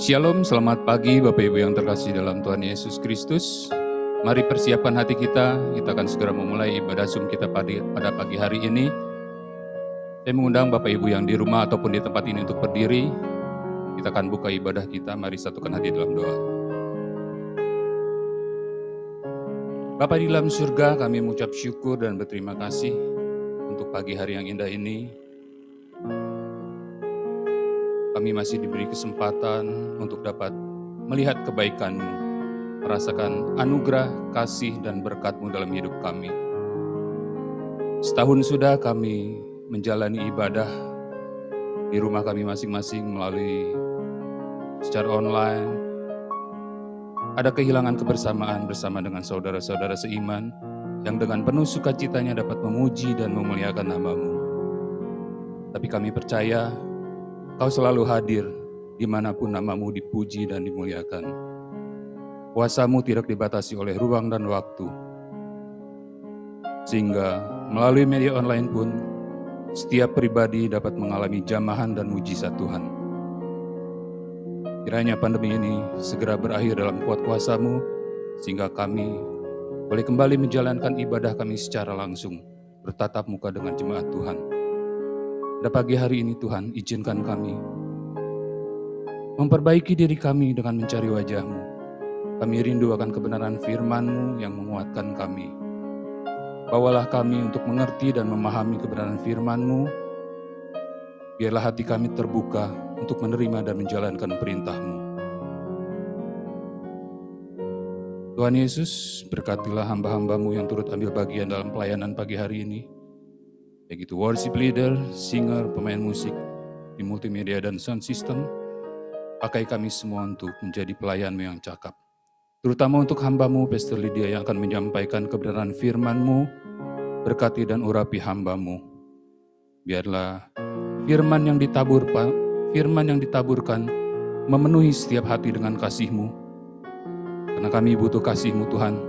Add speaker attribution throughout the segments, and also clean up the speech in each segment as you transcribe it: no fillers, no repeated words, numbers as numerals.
Speaker 1: Shalom, selamat pagi Bapak Ibu yang terkasih dalam Tuhan Yesus Kristus. Mari persiapkan hati kita akan segera memulai ibadah Zoom kita pada pagi hari ini. Saya mengundang Bapak Ibu yang di rumah ataupun di tempat ini untuk berdiri. Kita akan buka ibadah kita, mari satukan hati dalam doa. Bapa di dalam surga, kami mengucap syukur dan berterima kasih untuk pagi hari yang indah ini. Kami masih diberi kesempatan untuk dapat melihat kebaikan-Mu, merasakan anugerah, kasih, dan berkat-Mu dalam hidup kami. Setahun sudah kami menjalani ibadah di rumah kami masing-masing melalui secara online. Ada kehilangan kebersamaan bersama dengan saudara-saudara seiman yang dengan penuh sukacitanya dapat memuji dan memuliakan nama-Mu. Tapi kami percaya Kau selalu hadir dimanapun nama-Mu dipuji dan dimuliakan. Kuasa-Mu tidak dibatasi oleh ruang dan waktu. Sehingga melalui media online pun, setiap pribadi dapat mengalami jamahan dan mujizat Tuhan. Kiranya pandemi ini segera berakhir dalam kuat kuasa-Mu, sehingga kami boleh kembali menjalankan ibadah kami secara langsung, bertatap muka dengan jemaat Tuhan. Pada pagi hari ini Tuhan, izinkan kami memperbaiki diri kami dengan mencari wajah-Mu. Kami rindu akan kebenaran firman-Mu yang menguatkan kami. Bawalah kami untuk mengerti dan memahami kebenaran firman-Mu. Biarlah hati kami terbuka untuk menerima dan menjalankan perintah-Mu. Tuhan Yesus, berkatilah hamba-hamba-Mu yang turut ambil bagian dalam pelayanan pagi hari ini. Baik itu worship leader, singer, pemain musik, di multimedia dan sound system. Pakai kami semua untuk menjadi pelayan-Mu yang cakap. Terutama untuk hamba-Mu, Pastor Lydia yang akan menyampaikan kebenaran firman-Mu, berkati dan urapi hamba-Mu. Biarlah firman yang ditaburkan memenuhi setiap hati dengan kasih-Mu. Karena kami butuh kasih-Mu Tuhan.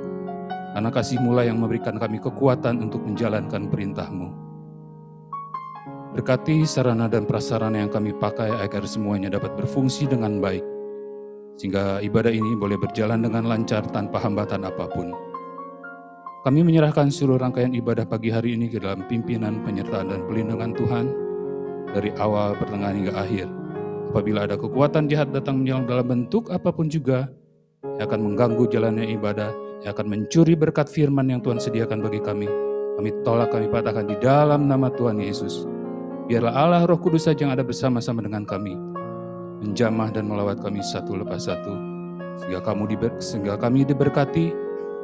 Speaker 1: Karena kasih-Mu lah yang memberikan kami kekuatan untuk menjalankan perintah-Mu. Berkati sarana dan prasarana yang kami pakai agar semuanya dapat berfungsi dengan baik. Sehingga ibadah ini boleh berjalan dengan lancar tanpa hambatan apapun. Kami menyerahkan seluruh rangkaian ibadah pagi hari ini ke dalam pimpinan, penyertaan, dan pelindungan Tuhan. Dari awal, pertengahan, hingga akhir. Apabila ada kekuatan jahat datang menyerang dalam bentuk apapun juga, yang akan mengganggu jalannya ibadah, yang akan mencuri berkat firman yang Tuhan sediakan bagi kami. Kami tolak, kami patahkan di dalam nama Tuhan Yesus. Biarlah Allah Roh Kudus saja yang ada bersama-sama dengan kami, menjamah dan melawat kami satu lepas satu, sehingga kami diberkati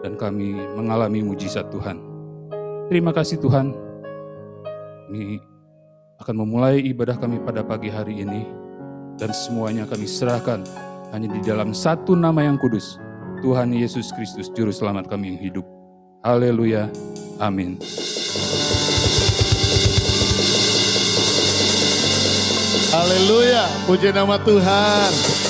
Speaker 1: dan kami mengalami mujizat Tuhan. Terima kasih Tuhan. Kami akan memulai ibadah kami pada pagi hari ini, dan semuanya kami serahkan hanya di dalam satu nama yang kudus, Tuhan Yesus Kristus, Juru Selamat kami yang hidup. Haleluya. Amin.
Speaker 2: Haleluya, puji nama Tuhan.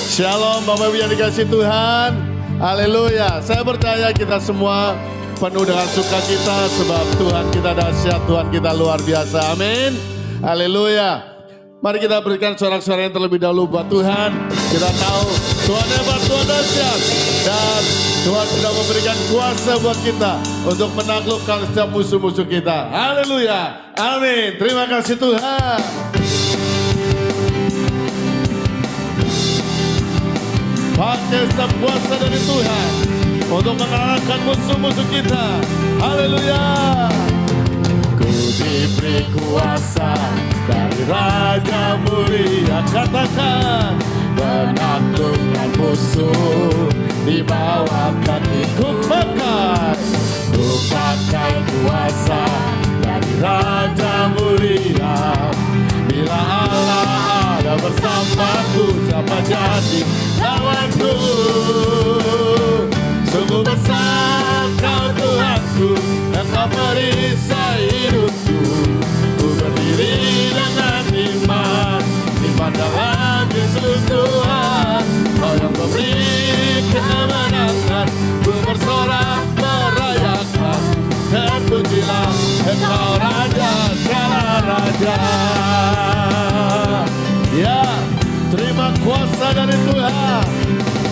Speaker 2: Shalom Bapak Ibu yang dikasihi Tuhan. Haleluya, saya percaya kita semua penuh dengan sukacita sebab Tuhan kita dahsyat, Tuhan kita luar biasa. Amin. Haleluya. Mari kita berikan sorak-sorai yang terlebih dahulu buat Tuhan. Kita tahu Tuhan hebat, Tuhan dahsyat, dan Tuhan sudah memberikan kuasa buat kita untuk menaklukkan setiap musuh-musuh kita. Haleluya. Amin. Terima kasih Tuhan. Pakai setiap kuasa dari Tuhan untuk mengalahkan musuh-musuh kita. Haleluya. Ku diberi kuasa dari Raja Mulia, katakan, menaklukkan musuh di bawah kakiku pakai. Ku pakai kuasa dari Raja Mulia. Bila Allah ada bersamaku, siapa jadi lawanku? Sungguh besar Kau Tuhanku, dan Kau perisai hidupku. Ku berdiri dengan iman di pandangan Yesus Tuhan. Kau yang memberi kemenangan, ku bersorak merayakan, dan pujilah Engkau Raja segala raja. Ya, terima kuasa dari Tuhan.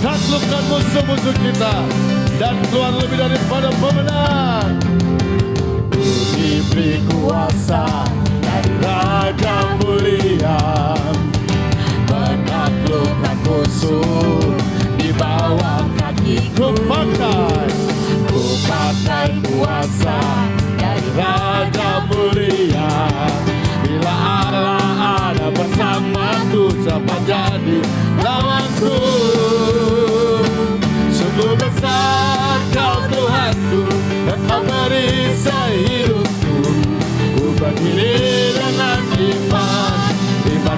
Speaker 2: Taklukkan musuh-musuh kita dan keluar lebih daripada pemenang. Diberi kuasa dari Raja Mulia, menaklukkan musuh di bawah kakiku. Ku pakai kuasa dari Raja Mulia. Bila Allah ada bersamaku, siapa jadi lawanku? Sungguh besar Kau Tuhanku, Engkau merisai hidupku. Ku berdiri dengan iman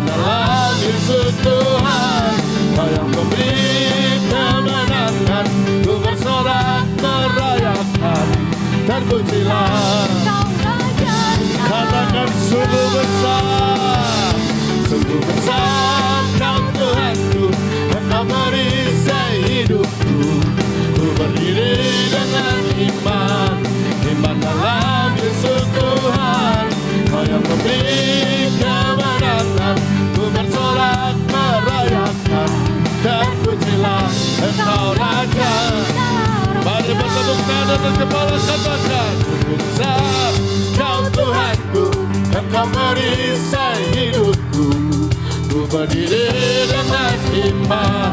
Speaker 2: dalam Yesus Tuhan. Kau yang memberi kemenangan, ku bersorak merayakan. Terpujilah, katakan sungguh besar Kau Tuhanku, Engkau merisai hidupku. Ku berdiri dengan iman dalam Yesus Tuhan. Kau yang memberi kemenangan, ku bersorak merayakan. Terpujilah Engkau Raja. Mari bertepuk tangan dan kepala, katakan sungguh besar Kau Tuhanku, Engkau merisai hidupku. Ku berdiri dengan iman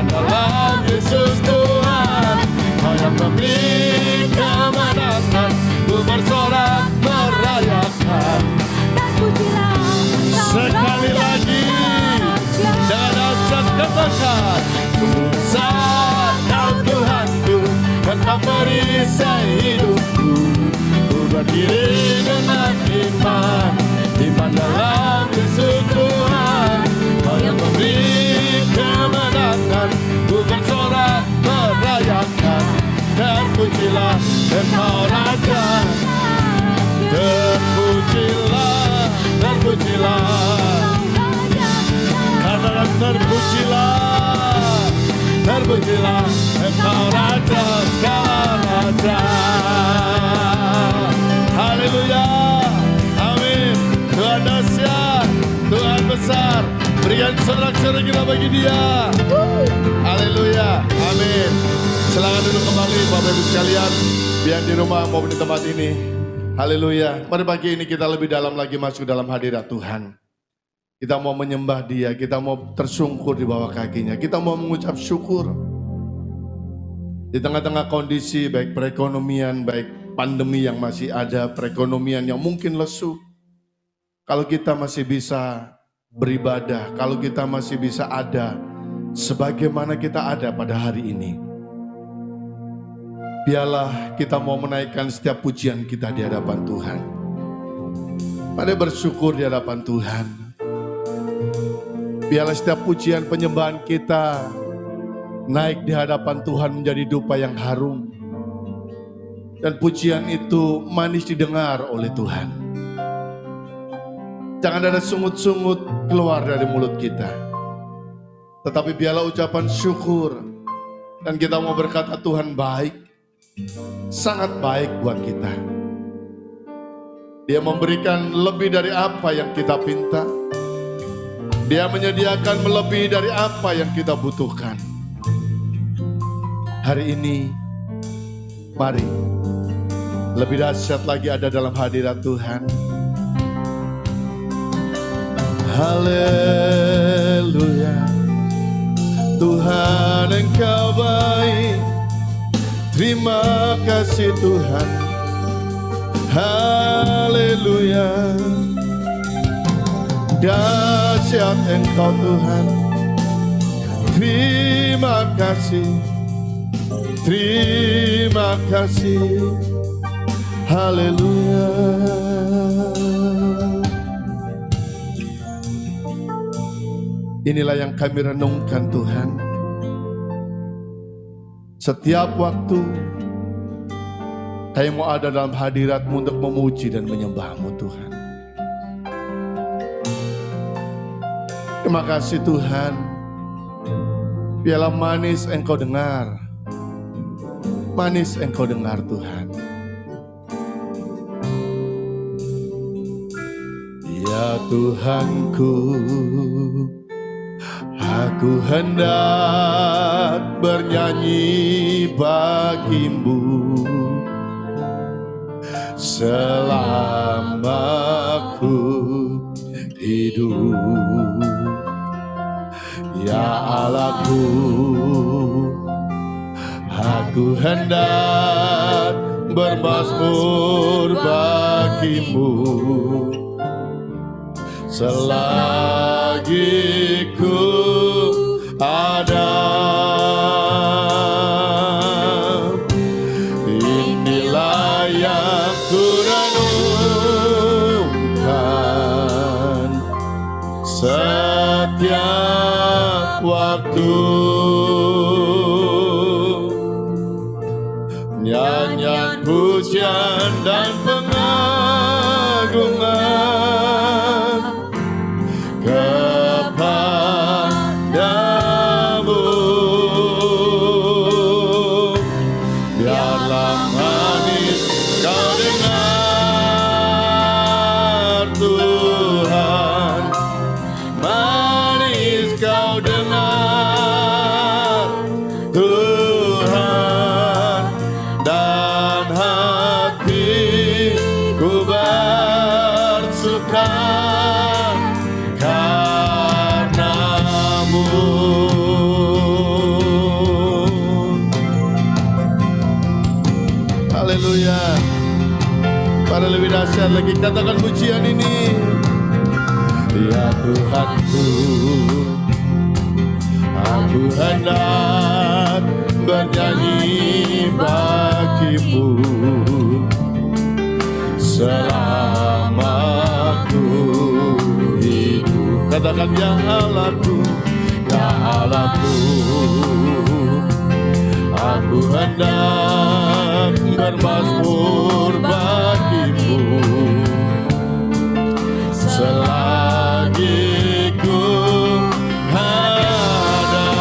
Speaker 2: dalam Yesus Tuhan. Kau yang memberi kemenangan, ku bersorak merayakan. Sekali lagi dengan dahsyat katakan sungguh besar Kau Tuhanku, Engkau merisai hidupku. Ku berdiri dengan iman dalam Yesus Tuhan. Kau yang memberi kemenangan, ku bersorak merayakan. Terpujilah Engkau Raja. Terpujilah katakan terpujilah Engkau Raja segala raja. Haleluya, amin. Tuhan dahsyat, Tuhan besar. Berikan sorak-sorai kita bagi Dia. Haleluya, amin. Silakan duduk kembali Bapak Ibu sekalian, biar di rumah maupun di tempat ini. Haleluya. Pada pagi ini kita lebih dalam lagi masuk dalam hadirat Tuhan. Kita mau menyembah Dia, kita mau tersungkur di bawah kakinya, kita mau mengucap syukur. Di tengah-tengah kondisi baik perekonomian, baik pandemi yang masih ada, perekonomian yang mungkin lesu. Kalau kita masih bisa beribadah, kalau kita masih bisa ada sebagaimana kita ada pada hari ini. Biarlah kita mau menaikkan setiap pujian kita di hadapan Tuhan. Pada bersyukur di hadapan Tuhan. Biarlah setiap pujian penyembahan kita naik di hadapan Tuhan menjadi dupa yang harum. Dan pujian itu manis didengar oleh Tuhan. Jangan ada sungut-sungut keluar dari mulut kita. Tetapi biarlah ucapan syukur. Dan kita mau berkata Tuhan baik. Sangat baik buat kita. Dia memberikan lebih dari apa yang kita pinta. Dia menyediakan melebihi dari apa yang kita butuhkan. Hari ini, mari lebih dahsyat lagi ada dalam hadirat Tuhan. Haleluya, Tuhan Engkau baik. Terima kasih Tuhan. Haleluya, dahsyat Engkau Tuhan. Terima kasih, terima kasih. Haleluya. Inilah yang kami renungkan Tuhan. Setiap waktu kami mau ada dalam hadirat-Mu untuk memuji dan menyembah-Mu Tuhan. Terima kasih Tuhan. Biarlah manis Engkau dengar. Manis Engkau dengar Tuhan. Ya Tuhanku, Aku hendak bernyanyi bagimu selama ku hidup, ya Allahku. Aku hendak bermazmur bagimu selagi ku ada. Inilah yang ku renungkan setiap waktu, nyanyian pujian dan pengagungan kepadamu. Biarlah manis kau dengar Tuhan, manis kau dengar Tuhan, dan hatiku bersuka karenamu. Haleluya. Pada lebih dahsyat lagi katakan pujian ini. Ya Tuhanku, aku hendak bernyanyi bagimu selama ku hidup. Katakan ya Allahku, ya Allahku, aku hendak bermazmur bagimu selagi ku ada.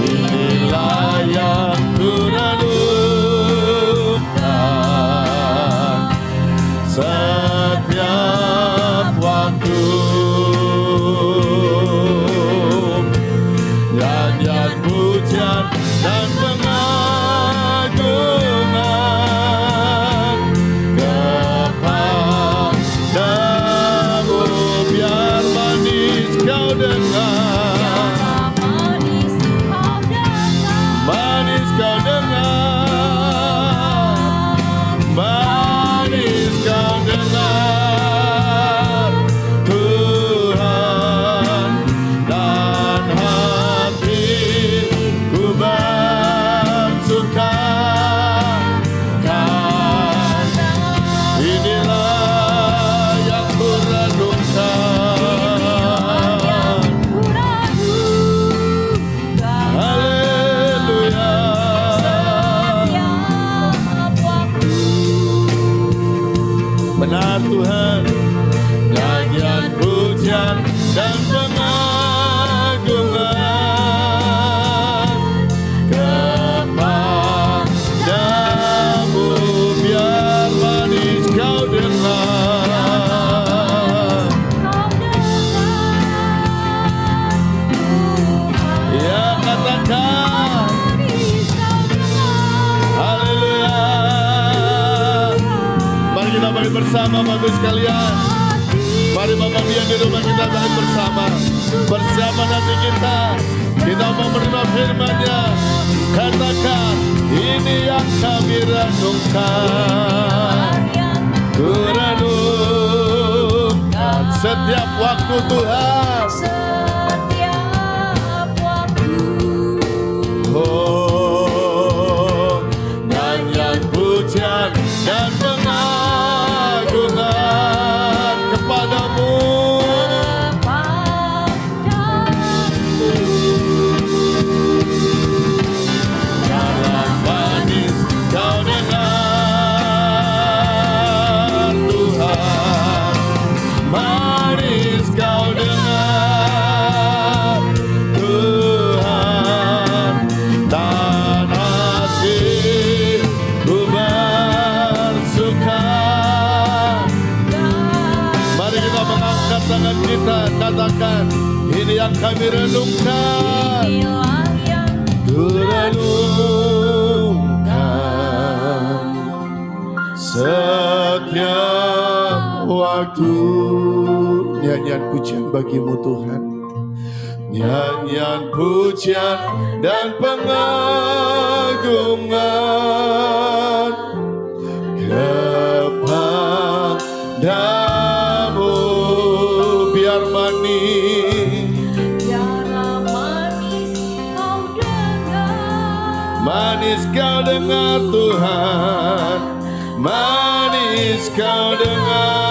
Speaker 2: Inilah yang ku renungkan setiap waktu, nyanyian pujian dan pengagungan kepadamu. Biar manis kau dengar, manis kau dengar, manis kau dengar Tuhan, dan hatiku bersuka karena inilah yang ku renungkan. Haleluya. Benar Tuhan, nyanyian pujian dan pengagungan kepadamu. Biar manis kau dengar, ya katakan haleluya. Mari kita bangkit bersama Bapak sekalian. Mari Bapak biar di rumah kita bangkit bersama. Bersama nanti kita mau menerima firman-Nya. Katakan, ini yang kami renungkan. Ku renungkan setiap waktu Tuhan. Oh, nyanyian pujian dan pengagungan kepadamu. Dalam manis kau dengar Tuhan, manis kau dengar nyanyian pujian bagimu Tuhan. Nyanyian pujian dan pengagungan kepadamu, biar manis kau dengar Tuhan, manis kau dengar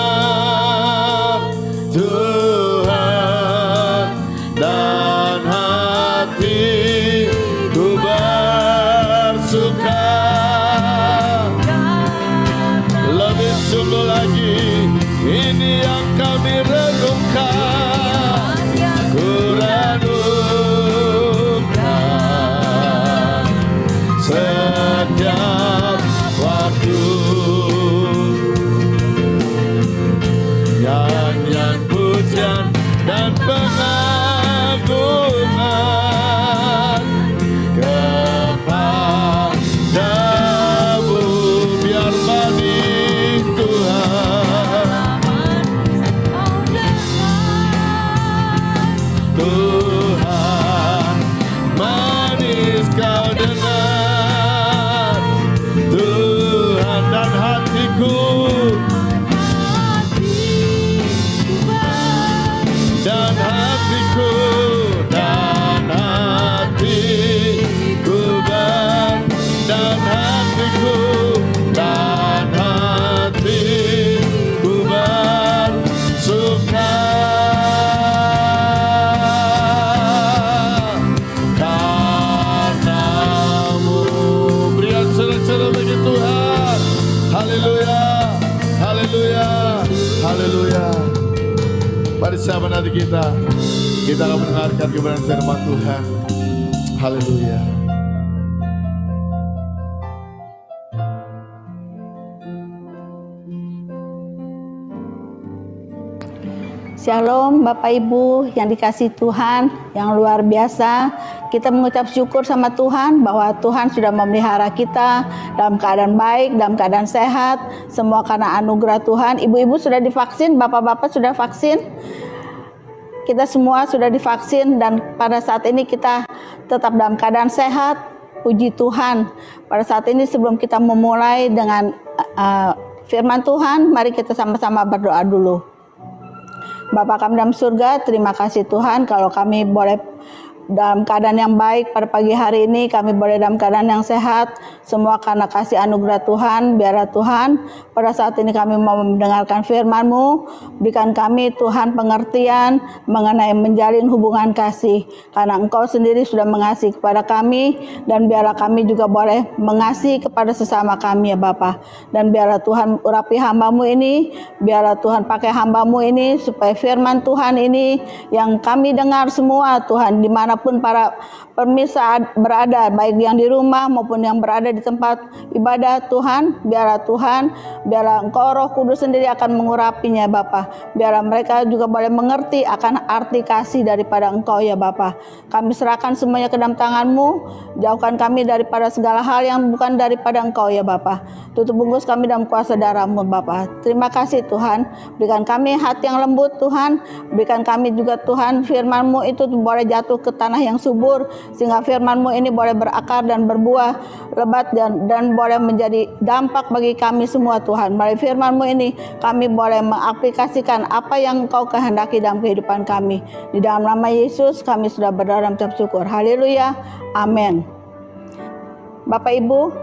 Speaker 2: Tuhan, dan hatiku bersuka. Lebih sungguh lagi ini yang kami renungkan, ku renungkan setiap waktu. Nyanyian pujian dan pengagungan kepadamu, biar manis Tuhan, Tuhan, manis kau dengar Tuhan, dan hatiku, dan hatiku, dan hatiku, dan hatiku, dan hatiku bersuka karenamu. Berikan sorak-sorai bagi Tuhan. Haleluya, haleluya, haleluya. Mari sahabat hati kita akan mendengarkan kebenaran firman Tuhan. Haleluya.
Speaker 3: Shalom Bapak Ibu yang dikasihi Tuhan, yang luar biasa. Kita mengucap syukur sama Tuhan bahwa Tuhan sudah memelihara kita dalam keadaan baik, dalam keadaan sehat. Semua karena anugerah Tuhan. Ibu-ibu sudah divaksin, bapak-bapak sudah vaksin. Kita semua sudah divaksin dan pada saat ini kita tetap dalam keadaan sehat. Puji Tuhan. Pada saat ini sebelum kita memulai dengan firman Tuhan, mari kita sama-sama berdoa dulu. Bapa kami dalam surga, terima kasih Tuhan kalau kami boleh dalam keadaan yang baik pada pagi hari ini, kami boleh dalam keadaan yang sehat, semua karena kasih anugerah Tuhan. Biarlah Tuhan pada saat ini kami mau mendengarkan firman-Mu, berikan kami Tuhan pengertian mengenai menjalin hubungan kasih, karena Engkau sendiri sudah mengasihi kepada kami, dan biarlah kami juga boleh mengasihi kepada sesama kami ya Bapa. Dan biarlah Tuhan urapi hamba-Mu ini, biarlah Tuhan pakai hamba-Mu ini supaya firman Tuhan ini yang kami dengar semua Tuhan, dimanapun para pemirsa berada, baik yang di rumah maupun yang berada di tempat ibadah Tuhan, biarlah Engkau Roh Kudus sendiri akan mengurapinya Bapa. Biarlah mereka juga boleh mengerti akan arti kasih daripada Engkau ya Bapa. Kami serahkan semuanya ke dalam tangan-Mu, jauhkan kami daripada segala hal yang bukan daripada Engkau ya Bapa. Tutup bungkus kami dalam kuasa darah-Mu Bapa. Terima kasih Tuhan, berikan kami hati yang lembut Tuhan, berikan kami juga Tuhan firman-Mu itu boleh jatuh ke tanah yang subur, sehingga firman-Mu ini boleh berakar dan berbuah lebat dan boleh menjadi dampak bagi kami semua Tuhan. Melalui firman-Mu ini kami boleh mengaplikasikan apa yang Engkau kehendaki dalam kehidupan kami. Di dalam nama Yesus kami sudah berdoa dan mengucap syukur. Haleluya, amin. Bapak Ibu,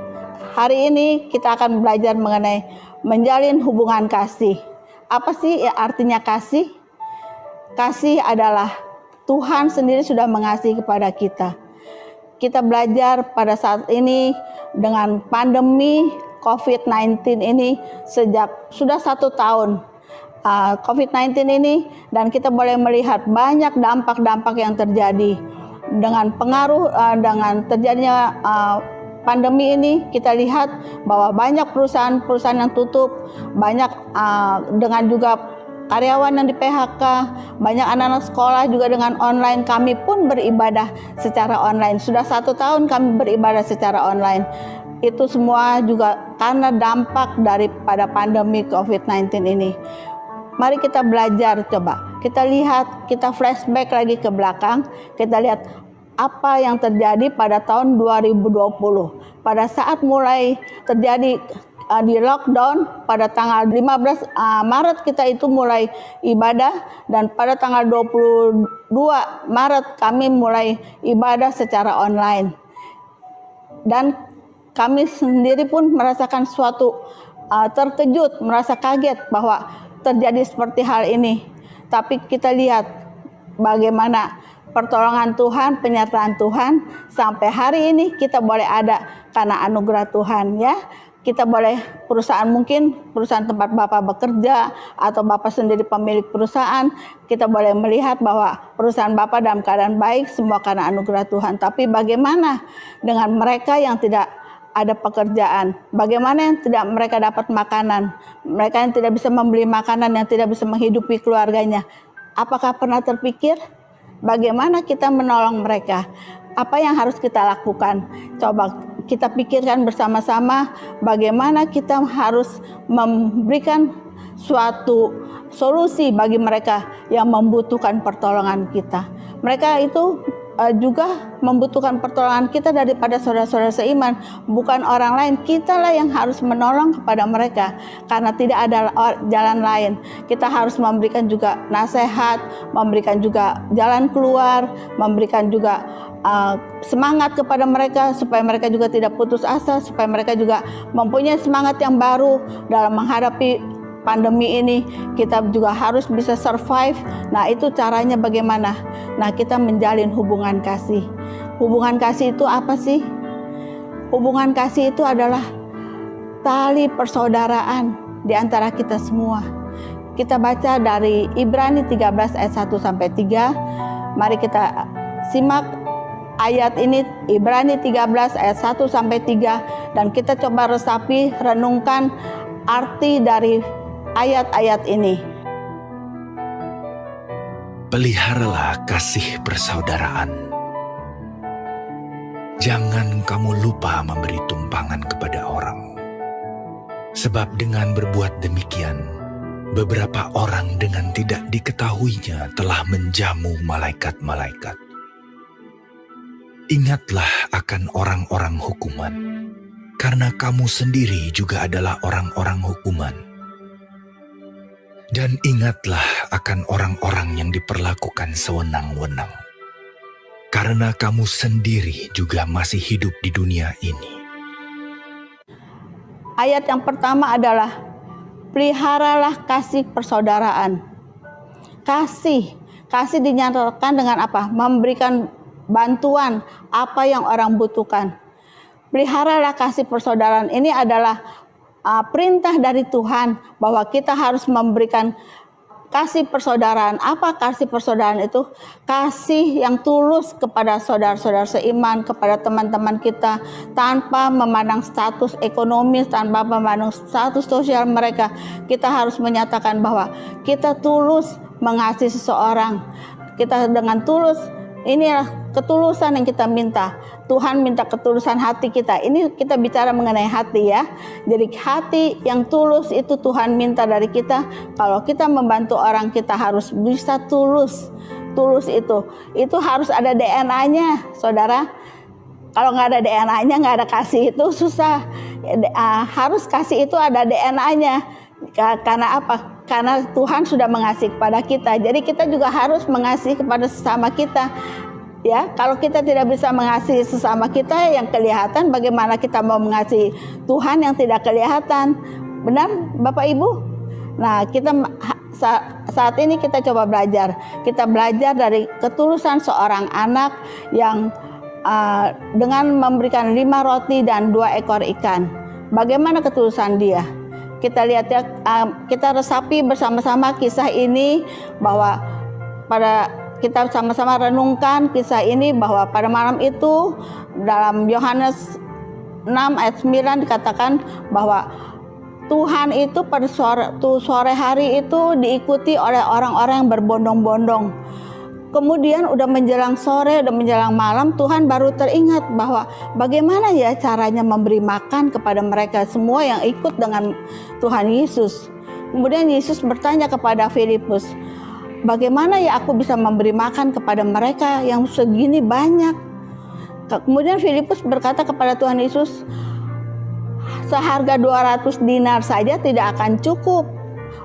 Speaker 3: hari ini kita akan belajar mengenai menjalin hubungan kasih. Apa sih artinya kasih? Kasih adalah Tuhan sendiri sudah mengasihi kepada kita. Kita belajar pada saat ini dengan pandemi COVID-19 ini sejak sudah 1 tahun. COVID-19 ini, dan kita boleh melihat banyak dampak-dampak yang terjadi. Dengan pengaruh, dengan terjadinya pandemi ini, kita lihat bahwa banyak perusahaan-perusahaan yang tutup, banyak dengan juga karyawan yang di PHK, banyak anak-anak sekolah juga dengan online. Kami pun beribadah secara online. Sudah 1 tahun kami beribadah secara online. Itu semua juga karena dampak daripada pandemi COVID-19 ini. Mari kita belajar, coba kita lihat, kita flashback lagi ke belakang, kita lihat apa yang terjadi pada tahun 2020. Pada saat mulai terjadi di lockdown, pada tanggal 15 Maret kita itu mulai ibadah, dan pada tanggal 22 Maret kami mulai ibadah secara online. Dan kami sendiri pun merasakan suatu terkejut, merasa kaget bahwa terjadi seperti hal ini. Tapi kita lihat bagaimana pertolongan Tuhan, penyertaan Tuhan, sampai hari ini kita boleh ada karena anugerah Tuhan ya. Kita boleh mungkin perusahaan tempat Bapak bekerja atau Bapak sendiri pemilik perusahaan, kita boleh melihat bahwa perusahaan Bapak dalam keadaan baik semua karena anugerah Tuhan. Tapi bagaimana dengan mereka yang tidak ada pekerjaan? Bagaimana yang tidak mereka dapat makanan? Mereka yang tidak bisa membeli makanan, yang tidak bisa menghidupi keluarganya. Apakah pernah terpikir bagaimana kita menolong mereka? Apa yang harus kita lakukan? Coba kita pikirkan bersama-sama bagaimana kita harus memberikan suatu solusi bagi mereka yang membutuhkan pertolongan kita. Mereka itu juga membutuhkan pertolongan kita daripada saudara-saudara seiman, bukan orang lain. Kitalah yang harus menolong kepada mereka karena tidak ada jalan lain. Kita harus memberikan juga nasihat, memberikan juga jalan keluar, memberikan juga semangat kepada mereka supaya mereka juga tidak putus asa, supaya mereka juga mempunyai semangat yang baru dalam menghadapi pandemi ini. Kita juga harus bisa survive. Nah, itu caranya bagaimana? Nah, kita menjalin hubungan kasih. Hubungan kasih itu apa sih? Hubungan kasih itu adalah tali persaudaraan di antara kita semua. Kita baca dari Ibrani 13 ayat 1 sampai 3. Mari kita simak ayat ini, Ibrani 13 ayat 1 sampai 3, dan kita coba resapi, renungkan arti dari ayat-ayat ini.
Speaker 4: Peliharalah kasih persaudaraan. Jangan kamu lupa memberi tumpangan kepada orang. Sebab dengan berbuat demikian, beberapa orang dengan tidak diketahuinya telah menjamu malaikat-malaikat. Ingatlah akan orang-orang hukuman, karena kamu sendiri juga adalah orang-orang hukuman. Dan ingatlah akan orang-orang yang diperlakukan sewenang-wenang, karena kamu sendiri juga masih hidup di dunia ini.
Speaker 3: Ayat yang pertama adalah peliharalah kasih persaudaraan. Kasih dinyatakan dengan apa? Memberikan bantuan apa yang orang butuhkan. Peliharalah kasih persaudaraan. Ini adalah perintah dari Tuhan bahwa kita harus memberikan kasih persaudaraan. Apa kasih persaudaraan itu? Kasih yang tulus kepada saudara-saudara seiman, kepada teman-teman kita, tanpa memandang status ekonomis, tanpa memandang status sosial mereka. Kita harus menyatakan bahwa kita tulus mengasihi seseorang. Kita dengan tulus, inilah ketulusan yang kita minta. Tuhan minta ketulusan hati kita. Ini kita bicara mengenai hati ya. Jadi hati yang tulus itu Tuhan minta dari kita. Kalau kita membantu orang, kita harus bisa tulus. Tulus itu harus ada DNA-nya, saudara. Kalau nggak ada DNA-nya, nggak ada kasih, itu susah. Harus kasih itu ada DNA-nya. Karena apa? Karena Tuhan sudah mengasihi kepada kita. Jadi kita juga harus mengasihi kepada sesama kita. Ya, kalau kita tidak bisa mengasihi sesama kita yang kelihatan, bagaimana kita mau mengasihi Tuhan yang tidak kelihatan? Benar, Bapak Ibu? Nah, kita saat ini kita coba belajar. Kita belajar dari ketulusan seorang anak yang dengan memberikan 5 roti dan 2 ekor ikan. Bagaimana ketulusan dia? Kita lihat ya, kita resapi bersama-sama kisah ini, bahwa kita sama-sama renungkan kisah ini, bahwa pada malam itu dalam Yohanes 6 ayat 9 dikatakan bahwa Tuhan itu pada sore hari itu diikuti oleh orang-orang yang berbondong-bondong. Kemudian udah menjelang sore, udah menjelang malam, Tuhan baru teringat bahwa bagaimana ya caranya memberi makan kepada mereka semua yang ikut dengan Tuhan Yesus. Kemudian Yesus bertanya kepada Filipus, bagaimana ya aku bisa memberi makan kepada mereka yang segini banyak. Kemudian Filipus berkata kepada Tuhan Yesus, seharga 200 dinar saja tidak akan cukup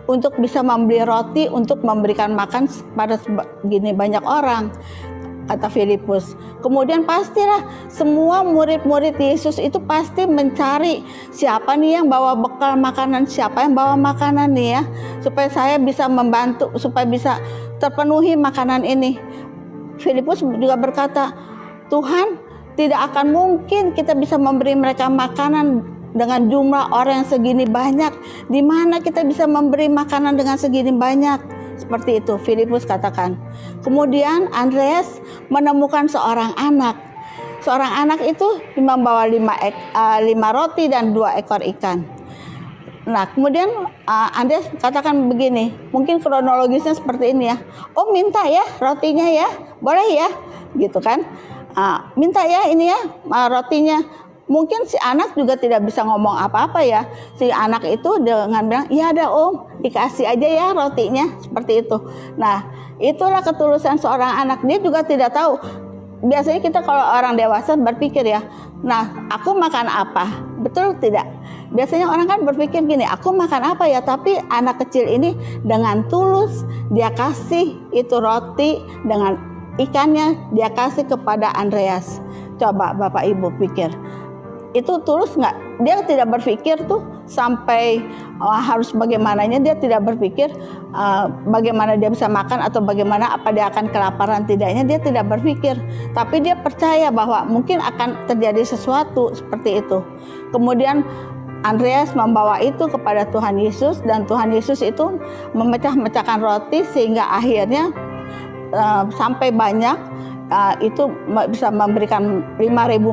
Speaker 3: untuk bisa membeli roti untuk memberikan makan pada segini banyak orang, kata Filipus. Kemudian pastilah semua murid-murid Yesus itu pasti mencari siapa nih yang bawa bekal makanan, siapa yang bawa makanan nih ya, supaya saya bisa membantu, supaya bisa terpenuhi makanan ini. Filipus juga berkata, Tuhan, tidak akan mungkin kita bisa memberi mereka makanan dengan jumlah orang yang segini banyak. Di mana kita bisa memberi makanan dengan segini banyak? Seperti itu Filipus katakan. Kemudian Andreas menemukan seorang anak. Seorang anak itu membawa 5 roti dan 2 ekor ikan. Nah, kemudian Andreas katakan begini, mungkin kronologisnya seperti ini ya. Oh, minta ya rotinya ya, boleh ya, gitu kan? Minta ya ini ya rotinya. Mungkin si anak juga tidak bisa ngomong apa-apa ya. Si anak itu dengan bilang, iya ada om, dikasih aja ya rotinya, seperti itu. Nah, itulah ketulusan seorang anak. Dia juga tidak tahu. Biasanya kita kalau orang dewasa berpikir ya, nah aku makan apa? Betul tidak? Biasanya orang kan berpikir gini, aku makan apa ya? Tapi anak kecil ini dengan tulus, dia kasih itu roti dengan ikannya, dia kasih kepada Andreas. Coba Bapak Ibu pikir, itu tulus nggak? Dia tidak berpikir tuh sampai harus bagaimananya, dia tidak berpikir bagaimana dia bisa makan atau bagaimana apa dia akan kelaparan tidaknya, dia tidak berpikir. Tapi dia percaya bahwa mungkin akan terjadi sesuatu seperti itu. Kemudian Andreas membawa itu kepada Tuhan Yesus dan Tuhan Yesus itu memecah-mecahkan roti sehingga akhirnya sampai banyak. Itu bisa memberikan 5.000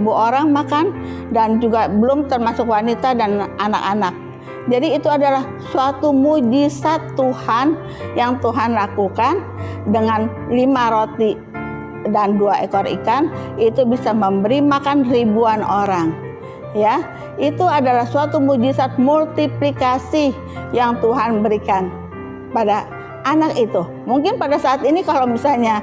Speaker 3: orang makan dan juga belum termasuk wanita dan anak-anak. Jadi itu adalah suatu mujizat Tuhan yang Tuhan lakukan dengan 5 roti dan 2 ekor ikan, itu bisa memberi makan ribuan orang. Ya, itu adalah suatu mujizat multiplikasi yang Tuhan berikan pada anak itu. Mungkin pada saat ini kalau misalnya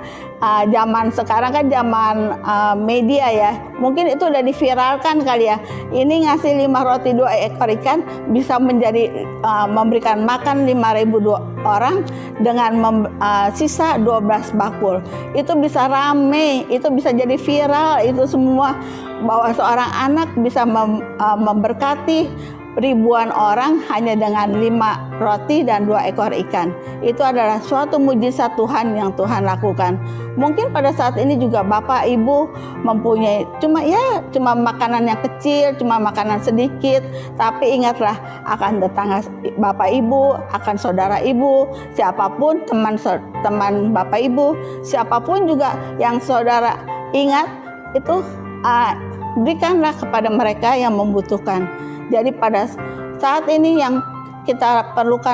Speaker 3: zaman sekarang kan zaman media ya, mungkin itu udah diviralkan kali ya. Ini ngasih 5 roti 2 ekor ikan bisa menjadi memberikan makan 5.000 orang dengan sisa 12 bakul. Itu bisa rame, itu bisa jadi viral, itu semua bahwa seorang anak bisa memberkati ribuan orang hanya dengan 5 roti dan 2 ekor ikan. Itu adalah suatu mujizat Tuhan yang Tuhan lakukan. Mungkin pada saat ini juga Bapak Ibu mempunyai cuma makanan yang kecil, cuma makanan sedikit, tapi ingatlah akan tetangga Bapak Ibu, akan saudara Ibu, siapapun teman Bapak Ibu, siapapun juga yang saudara ingat itu berikanlah kepada mereka yang membutuhkan. Jadi pada saat ini yang kita perlukan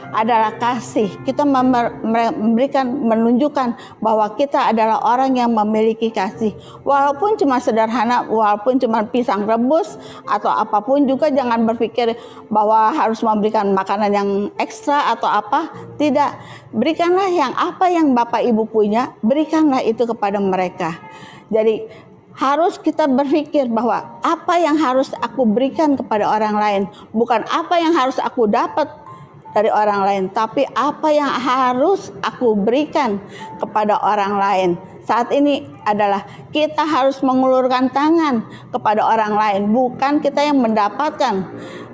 Speaker 3: adalah kasih. Kita menunjukkan bahwa kita adalah orang yang memiliki kasih. Walaupun cuma sederhana, walaupun cuma pisang rebus atau apapun juga, jangan berpikir bahwa harus memberikan makanan yang ekstra atau apa. Tidak, berikanlah yang apa yang Bapak Ibu punya, berikanlah itu kepada mereka. Jadi harus kita berpikir bahwa apa yang harus aku berikan kepada orang lain, bukan apa yang harus aku dapat dari orang lain, tapi apa yang harus aku berikan kepada orang lain. Saat ini adalah kita harus mengulurkan tangan kepada orang lain, bukan kita yang mendapatkan,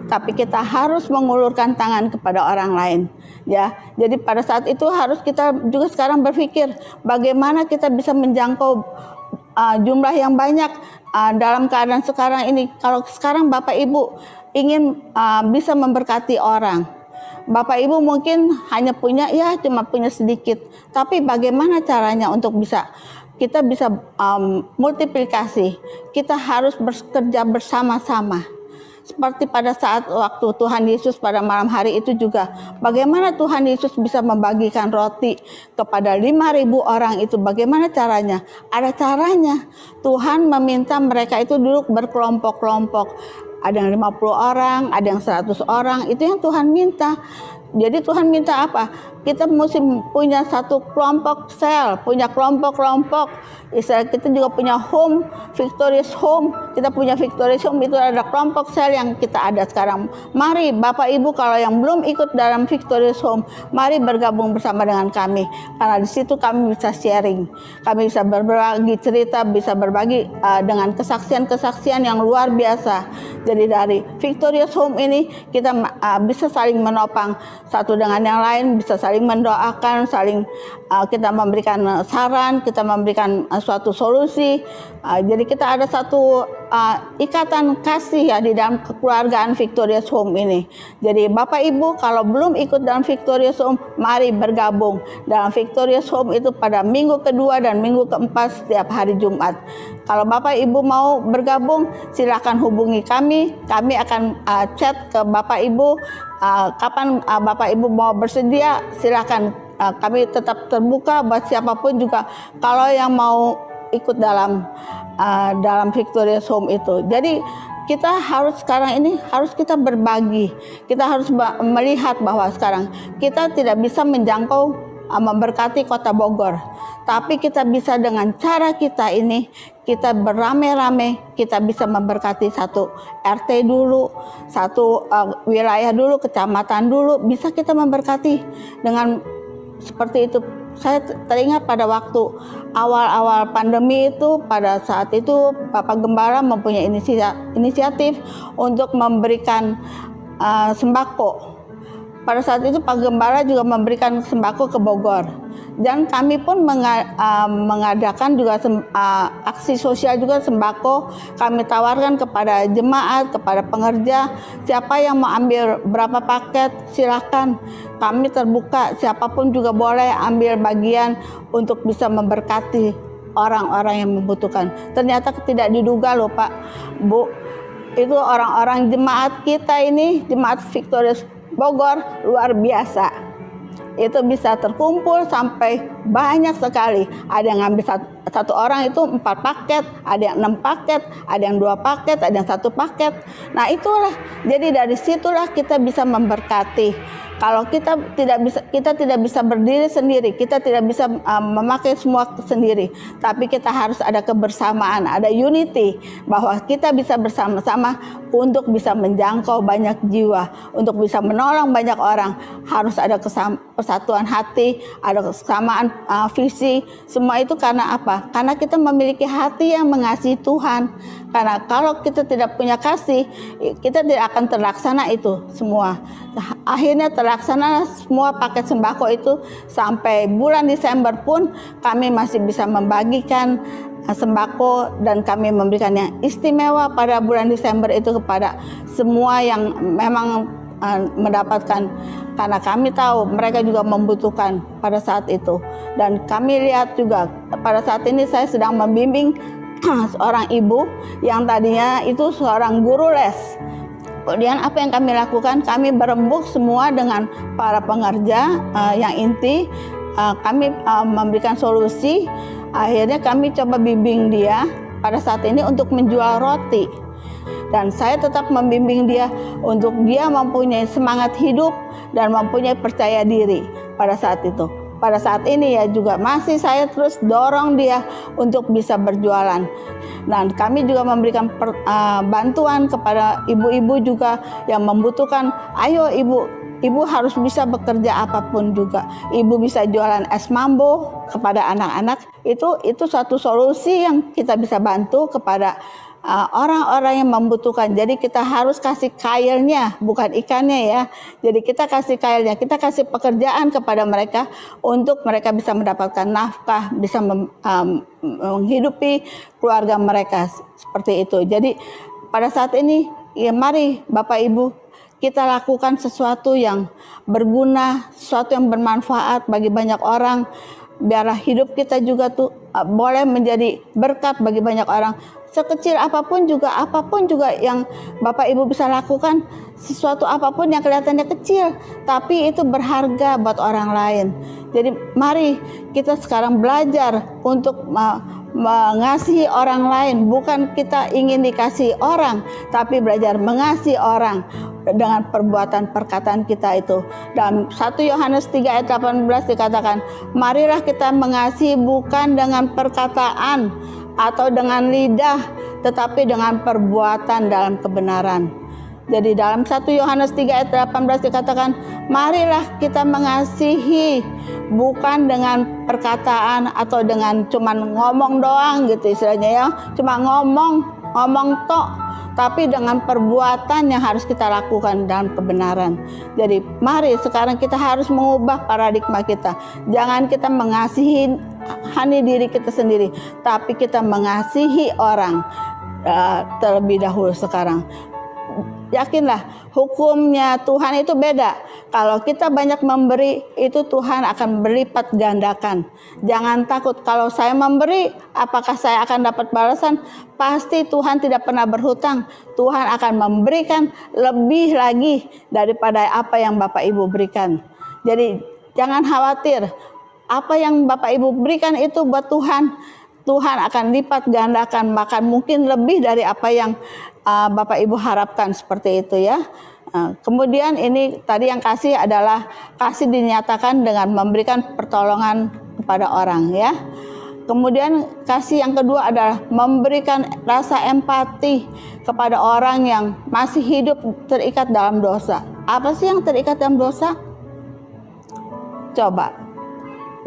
Speaker 3: tapi kita harus mengulurkan tangan kepada orang lain. Ya, jadi pada saat itu harus kita juga sekarang berpikir bagaimana kita bisa menjangkau jumlah yang banyak dalam keadaan sekarang ini. Kalau sekarang Bapak Ibu ingin bisa memberkati orang, Bapak Ibu mungkin hanya cuma punya sedikit, tapi bagaimana caranya untuk kita bisa multiplikasi? Kita harus bekerja bersama-sama. Seperti pada saat waktu Tuhan Yesus pada malam hari itu juga, bagaimana Tuhan Yesus bisa membagikan roti kepada 5.000 orang itu, bagaimana caranya? Ada caranya. Tuhan meminta mereka itu duduk berkelompok-kelompok. Ada yang 50 orang, ada yang 100 orang, itu yang Tuhan minta. Jadi Tuhan minta apa? kita mesti punya satu kelompok sel, punya kelompok-kelompok. Istilah kita juga punya home, Victorious Home. Kita punya Victorious Home, itu ada kelompok sel yang kita ada sekarang. Mari Bapak Ibu kalau yang belum ikut dalam Victorious Home, mari bergabung bersama dengan kami. Karena di situ kami bisa sharing, kami bisa berbagi cerita, bisa berbagi dengan kesaksian-kesaksian yang luar biasa. Jadi dari Victorious Home ini kita bisa saling menopang satu dengan yang lain, bisa saling mendoakan, saling kita memberikan saran, kita memberikan suatu solusi. Jadi kita ada satu ikatan kasih ya di dalam kekeluargaan Victorious Home ini. Jadi Bapak Ibu kalau belum ikut dalam Victorious Home, mari bergabung dalam Victorious Home itu pada minggu kedua dan minggu keempat setiap hari Jumat. Kalau Bapak Ibu mau bergabung, silakan hubungi kami. Kami akan chat ke Bapak Ibu kapan Bapak Ibu mau bersedia, silakan. Kami tetap terbuka buat siapapun juga kalau yang mau ikut dalam Victorious Home itu. Jadi kita harus sekarang ini harus kita berbagi. Kita harus melihat bahwa sekarang kita tidak bisa menjangkau memberkati Kota Bogor. Tapi kita bisa dengan cara kita ini, kita beramai-ramai, kita bisa memberkati satu RT dulu, satu wilayah dulu, kecamatan dulu, bisa kita memberkati dengan seperti itu. Saya teringat pada waktu awal-awal pandemi itu, pada saat itu Bapak Gembala mempunyai inisiatif untuk memberikan sembako. Pada saat itu Pak Gembala juga memberikan sembako ke Bogor. Dan kami pun mengadakan juga aksi sosial juga sembako. Kami tawarkan kepada jemaat, kepada pengerja, siapa yang mau ambil berapa paket silakan. Kami terbuka, siapapun juga boleh ambil bagian untuk bisa memberkati orang-orang yang membutuhkan. Ternyata tidak diduga loh Pak, Bu, itu orang-orang jemaat kita ini, jemaat Victorious Bogor luar biasa. Itu bisa terkumpul sampai banyak sekali. Ada yang ngambil satu orang itu 4 paket, ada yang 6 paket, ada yang 2 paket, ada yang 1 paket. Nah itulah, jadi dari situlah kita bisa memberkati. Kalau kita tidak bisa berdiri sendiri, kita tidak bisa memakai semua sendiri, tapi kita harus ada kebersamaan, ada unity, bahwa kita bisa bersama-sama untuk bisa menjangkau banyak jiwa, untuk bisa menolong banyak orang. Harus ada persatuan hati, ada kesamaan visi. Semua itu karena apa? Karena kita memiliki hati yang mengasihi Tuhan. Karena kalau kita tidak punya kasih, kita tidak akan terlaksana itu semua. Akhirnya terlaksana semua paket sembako itu sampai bulan Desember pun kami masih bisa membagikan sembako, dan kami memberikan yang istimewa pada bulan Desember itu kepada semua yang memang mendapatkan, karena kami tahu mereka juga membutuhkan pada saat itu. Dan kami lihat juga pada saat ini saya sedang membimbing seorang ibu yang tadinya itu seorang guru les. Kemudian apa yang kami lakukan? Kami berembuk semua dengan para pengerja yang inti. Kami memberikan solusi. Akhirnya kami coba bimbing dia pada saat ini untuk menjual roti. Dan saya tetap membimbing dia untuk dia mempunyai semangat hidup dan mempunyai percaya diri pada saat itu. Pada saat ini ya juga masih saya terus dorong dia untuk bisa berjualan. Dan kami juga memberikan bantuan kepada ibu-ibu juga yang membutuhkan. Ayo ibu harus bisa bekerja apapun juga. Ibu bisa jualan es mambo kepada anak-anak. Itu satu solusi yang kita bisa bantu kepada orang-orang yang membutuhkan. Jadi kita harus kasih kailnya, bukan ikannya ya. Jadi kita kasih kailnya, kita kasih pekerjaan kepada mereka untuk mereka bisa mendapatkan nafkah, bisa menghidupi keluarga mereka seperti itu. Jadi pada saat ini ya mari Bapak Ibu kita lakukan sesuatu yang berguna, sesuatu yang bermanfaat bagi banyak orang. Biarlah hidup kita juga tuh boleh menjadi berkat bagi banyak orang. Sekecil apapun juga yang Bapak Ibu bisa lakukan, sesuatu apapun yang kelihatannya kecil, tapi itu berharga buat orang lain. Jadi mari kita sekarang belajar untuk mengasihi orang lain, bukan kita ingin dikasihi orang, tapi belajar mengasihi orang dengan perbuatan perkataan kita itu. Dalam 1 Yohanes 3 ayat 18 dikatakan, marilah kita mengasihi bukan dengan perkataan atau dengan lidah, tetapi dengan perbuatan dalam kebenaran. Jadi dalam 1 Yohanes 3 ayat 18 dikatakan, marilah kita mengasihi bukan dengan perkataan atau dengan cuman ngomong doang gitu istilahnya ya, cuma ngomong tok, tapi dengan perbuatan yang harus kita lakukan dalam kebenaran. Jadi mari sekarang kita harus mengubah paradigma kita. Jangan kita mengasihi hanya diri kita sendiri, tapi kita mengasihi orang terlebih dahulu sekarang. Yakinlah hukumnya Tuhan itu beda. Kalau kita banyak memberi, itu Tuhan akan berlipat gandakan. Jangan takut, kalau saya memberi, apakah saya akan dapat balasan? Pasti Tuhan tidak pernah berhutang. Tuhan akan memberikan lebih lagi daripada apa yang Bapak Ibu berikan. Jadi jangan khawatir, apa yang Bapak Ibu berikan itu buat Tuhan. Tuhan akan lipat gandakan, bahkan mungkin lebih dari apa yang Bapak Ibu harapkan, seperti itu ya. Kemudian ini tadi yang kasih adalah kasih dinyatakan dengan memberikan pertolongan kepada orang ya. Kemudian kasih yang kedua adalah memberikan rasa empati kepada orang yang masih hidup terikat dalam dosa. Apa sih yang terikat dalam dosa? Coba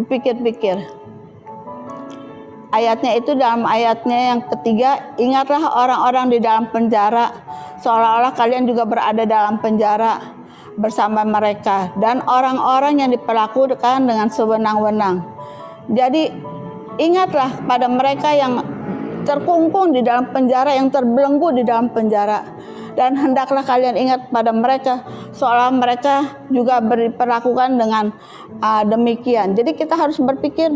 Speaker 3: pikir-pikir. Ayatnya itu dalam ayatnya yang ketiga, ingatlah orang-orang di dalam penjara, seolah-olah kalian juga berada dalam penjara bersama mereka, dan orang-orang yang diperlakukan dengan sewenang-wenang. Jadi ingatlah pada mereka yang terkungkung di dalam penjara, yang terbelenggu di dalam penjara, dan hendaklah kalian ingat pada mereka seolah mereka juga diperlakukan dengan demikian. Jadi kita harus berpikir,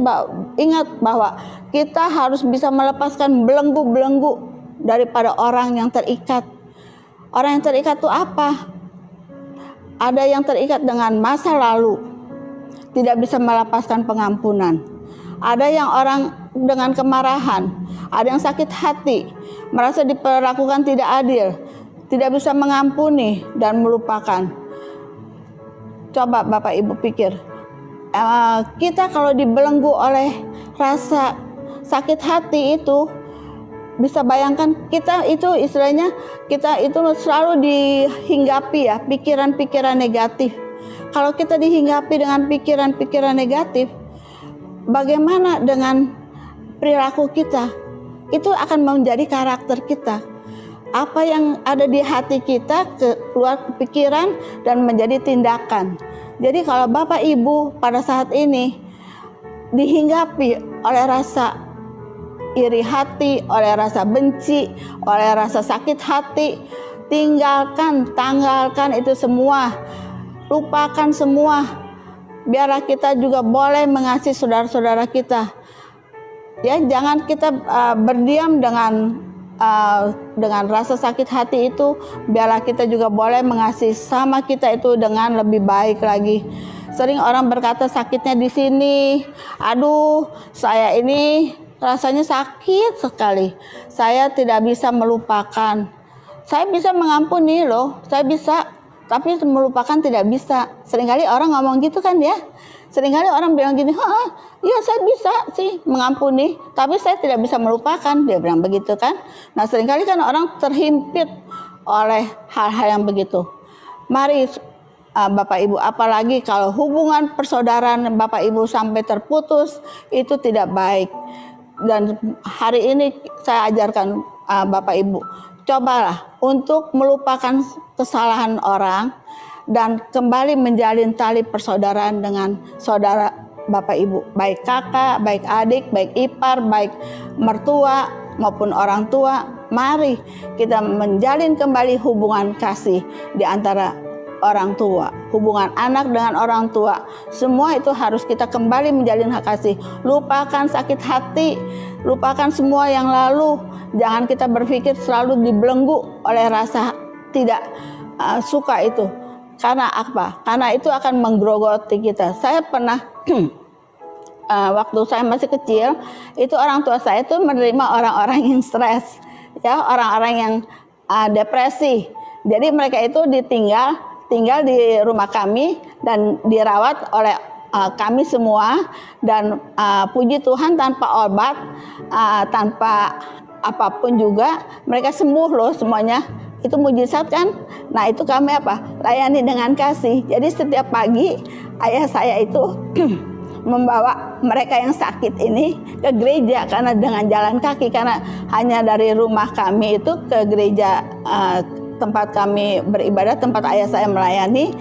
Speaker 3: ingat bahwa kita harus bisa melepaskan belenggu-belenggu daripada orang yang terikat. Orang yang terikat itu apa? Ada yang terikat dengan masa lalu, tidak bisa melepaskan pengampunan. Ada yang orang dengan kemarahan, ada yang sakit hati, merasa diperlakukan tidak adil, tidak bisa mengampuni dan melupakan. Coba Bapak Ibu pikir, kita kalau dibelenggu oleh rasa sakit hati itu, bisa bayangkan kita itu istilahnya, kita itu selalu dihinggapi ya, pikiran-pikiran negatif. Kalau kita dihinggapi dengan pikiran-pikiran negatif, bagaimana dengan perilaku kita? Itu akan menjadi karakter kita. Apa yang ada di hati kita keluar ke pikiran dan menjadi tindakan. Jadi kalau Bapak Ibu pada saat ini dihinggapi oleh rasa iri hati, oleh rasa benci, oleh rasa sakit hati, tanggalkan itu semua, lupakan semua. Biarlah kita juga boleh mengasihi saudara-saudara kita. Ya, jangan kita berdiam dengan rasa sakit hati itu. Biarlah kita juga boleh mengasihi sama kita itu dengan lebih baik lagi. Sering orang berkata sakitnya di sini, aduh saya ini rasanya sakit sekali, saya tidak bisa melupakan. Saya bisa mengampuni loh, saya bisa, tapi melupakan tidak bisa. Seringkali orang ngomong gitu kan ya. Seringkali orang bilang gini, iya saya bisa sih mengampuni, tapi saya tidak bisa melupakan. Dia bilang begitu kan. Nah seringkali kan orang terhimpit oleh hal-hal yang begitu. Mari Bapak Ibu, apalagi kalau hubungan persaudaraan Bapak Ibu sampai terputus, itu tidak baik. Dan hari ini saya ajarkan Bapak Ibu, cobalah untuk melupakan kesalahan orang dan kembali menjalin tali persaudaraan dengan saudara Bapak Ibu, baik kakak, baik adik, baik ipar, baik mertua maupun orang tua. Mari kita menjalin kembali hubungan kasih di antara orang tua, hubungan anak dengan orang tua. Semua itu harus kita kembali menjalin kasih. Lupakan sakit hati, lupakan semua yang lalu. Jangan kita berpikir selalu dibelenggu oleh rasa tidak suka itu. Karena apa? Karena itu akan menggerogoti kita. Saya pernah waktu saya masih kecil, itu orang tua saya tuh menerima orang-orang yang stres, ya, orang-orang yang depresi. Jadi mereka itu tinggal di rumah kami dan dirawat oleh kami semua, dan puji Tuhan tanpa obat, tanpa apapun juga mereka sembuh loh semuanya. Itu mujizat kan? Nah itu kami layani dengan kasih. Jadi setiap pagi ayah saya itu membawa mereka yang sakit ini ke gereja, karena dengan jalan kaki, karena hanya dari rumah kami itu ke gereja tempat kami beribadah, tempat ayah saya melayani,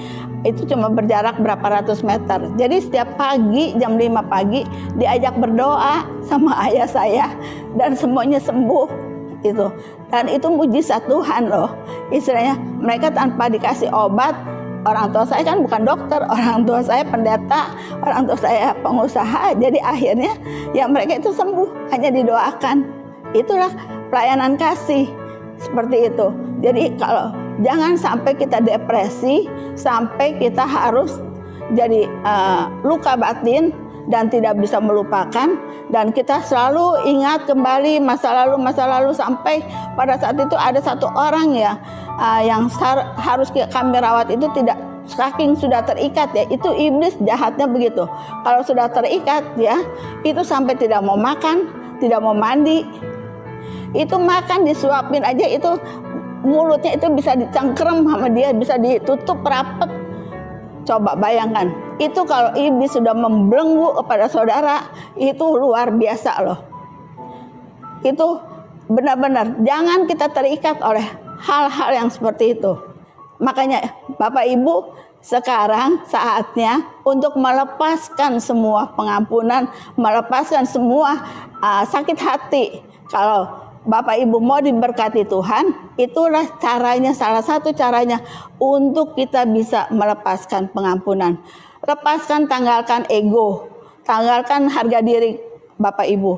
Speaker 3: itu cuma berjarak berapa ratus meter. Jadi setiap pagi jam 5 pagi diajak berdoa sama ayah saya dan semuanya sembuh itu. Dan itu mujizat Tuhan loh. Istilahnya mereka tanpa dikasih obat. Orang tua saya kan bukan dokter, orang tua saya pendeta, orang tua saya pengusaha. Jadi akhirnya ya mereka itu sembuh, hanya didoakan. Itulah pelayanan kasih seperti itu. Jadi kalau jangan sampai kita depresi, sampai kita harus jadi luka batin dan tidak bisa melupakan, dan kita selalu ingat kembali masa lalu sampai pada saat itu ada satu orang ya yang harus kami rawat, itu tidak, saking sudah terikat ya, itu iblis jahatnya begitu. Kalau sudah terikat ya, itu sampai tidak mau makan, tidak mau mandi. Itu makan disuapin aja, itu mulutnya itu bisa dicengkerem sama dia, bisa ditutup rapat. Coba bayangkan, itu kalau iblis sudah membelenggu kepada saudara, itu luar biasa loh. Itu benar-benar jangan kita terikat oleh hal-hal yang seperti itu. Makanya Bapak Ibu, sekarang saatnya untuk melepaskan semua pengampunan, melepaskan semua sakit hati. Kalau Bapak Ibu mau diberkati Tuhan, itulah caranya, salah satu caranya untuk kita bisa melepaskan pengampunan. Lepaskan, tanggalkan ego, tanggalkan harga diri Bapak Ibu.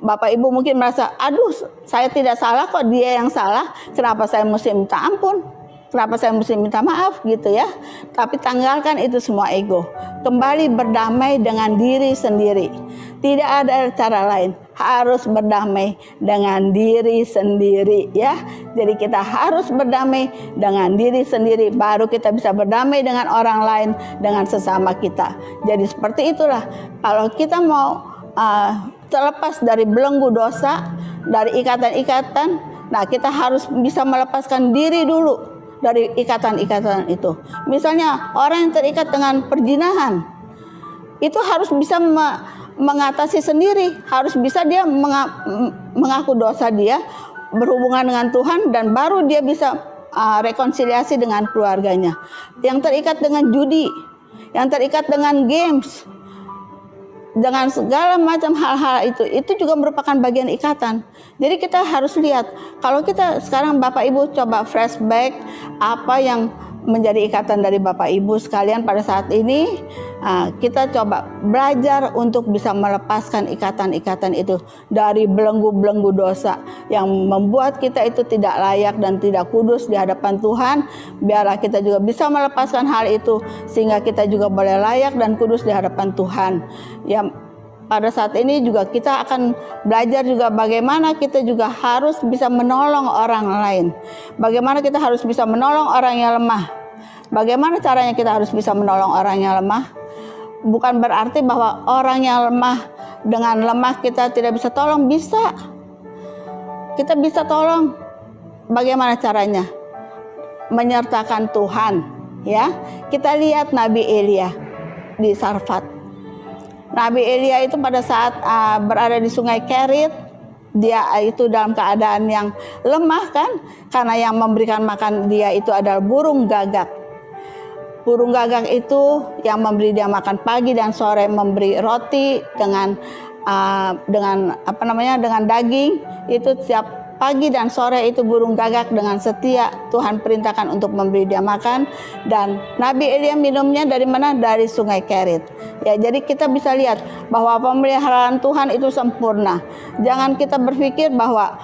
Speaker 3: Bapak Ibu mungkin merasa, aduh saya tidak salah kok, dia yang salah, kenapa saya mesti minta ampun? Kenapa saya mesti minta maaf gitu ya? Tapi tanggalkan itu semua ego. Kembali berdamai dengan diri sendiri. Tidak ada cara lain. Harus berdamai dengan diri sendiri ya. Jadi kita harus berdamai dengan diri sendiri. Baru kita bisa berdamai dengan orang lain, dengan sesama kita. Jadi seperti itulah. Kalau kita mau terlepas dari belenggu dosa, dari ikatan-ikatan, nah kita harus bisa melepaskan diri dulu dari ikatan-ikatan itu. Misalnya orang yang terikat dengan perzinahan, itu harus bisa mengatasi sendiri, harus bisa dia mengaku dosa dia, berhubungan dengan Tuhan, dan baru dia bisa rekonsiliasi dengan keluarganya. Yang terikat dengan judi, yang terikat dengan games, dengan segala macam hal-hal itu juga merupakan bagian ikatan. Jadi kita harus lihat, kalau kita sekarang Bapak Ibu coba flashback apa yang menjadi ikatan dari Bapak Ibu sekalian pada saat ini, kita coba belajar untuk bisa melepaskan ikatan-ikatan itu dari belenggu-belenggu dosa yang membuat kita itu tidak layak dan tidak kudus di hadapan Tuhan. Biarlah kita juga bisa melepaskan hal itu sehingga kita juga boleh layak dan kudus di hadapan Tuhan. Ya, pada saat ini juga kita akan belajar juga bagaimana kita juga harus bisa menolong orang lain. Bagaimana kita harus bisa menolong orang yang lemah. Bagaimana caranya kita harus bisa menolong orang yang lemah? Bukan berarti bahwa orang yang lemah, dengan lemah kita tidak bisa tolong. Bisa. Kita bisa tolong. Bagaimana caranya? Menyertakan Tuhan. Ya, kita lihat Nabi Elia di Sarfat. Nabi Elia itu pada saat berada di sungai Kerit, dia itu dalam keadaan yang lemah kan, karena yang memberikan makan dia itu adalah burung gagak. Burung gagak itu yang memberi dia makan pagi dan sore, memberi roti dengan dengan daging. Itu setiap pagi dan sore itu burung gagak dengan setia Tuhan perintahkan untuk memberi dia makan. Dan Nabi Elia minumnya dari mana? Dari sungai Kerit. Ya, jadi kita bisa lihat bahwa pemeliharaan Tuhan itu sempurna. Jangan kita berpikir bahwa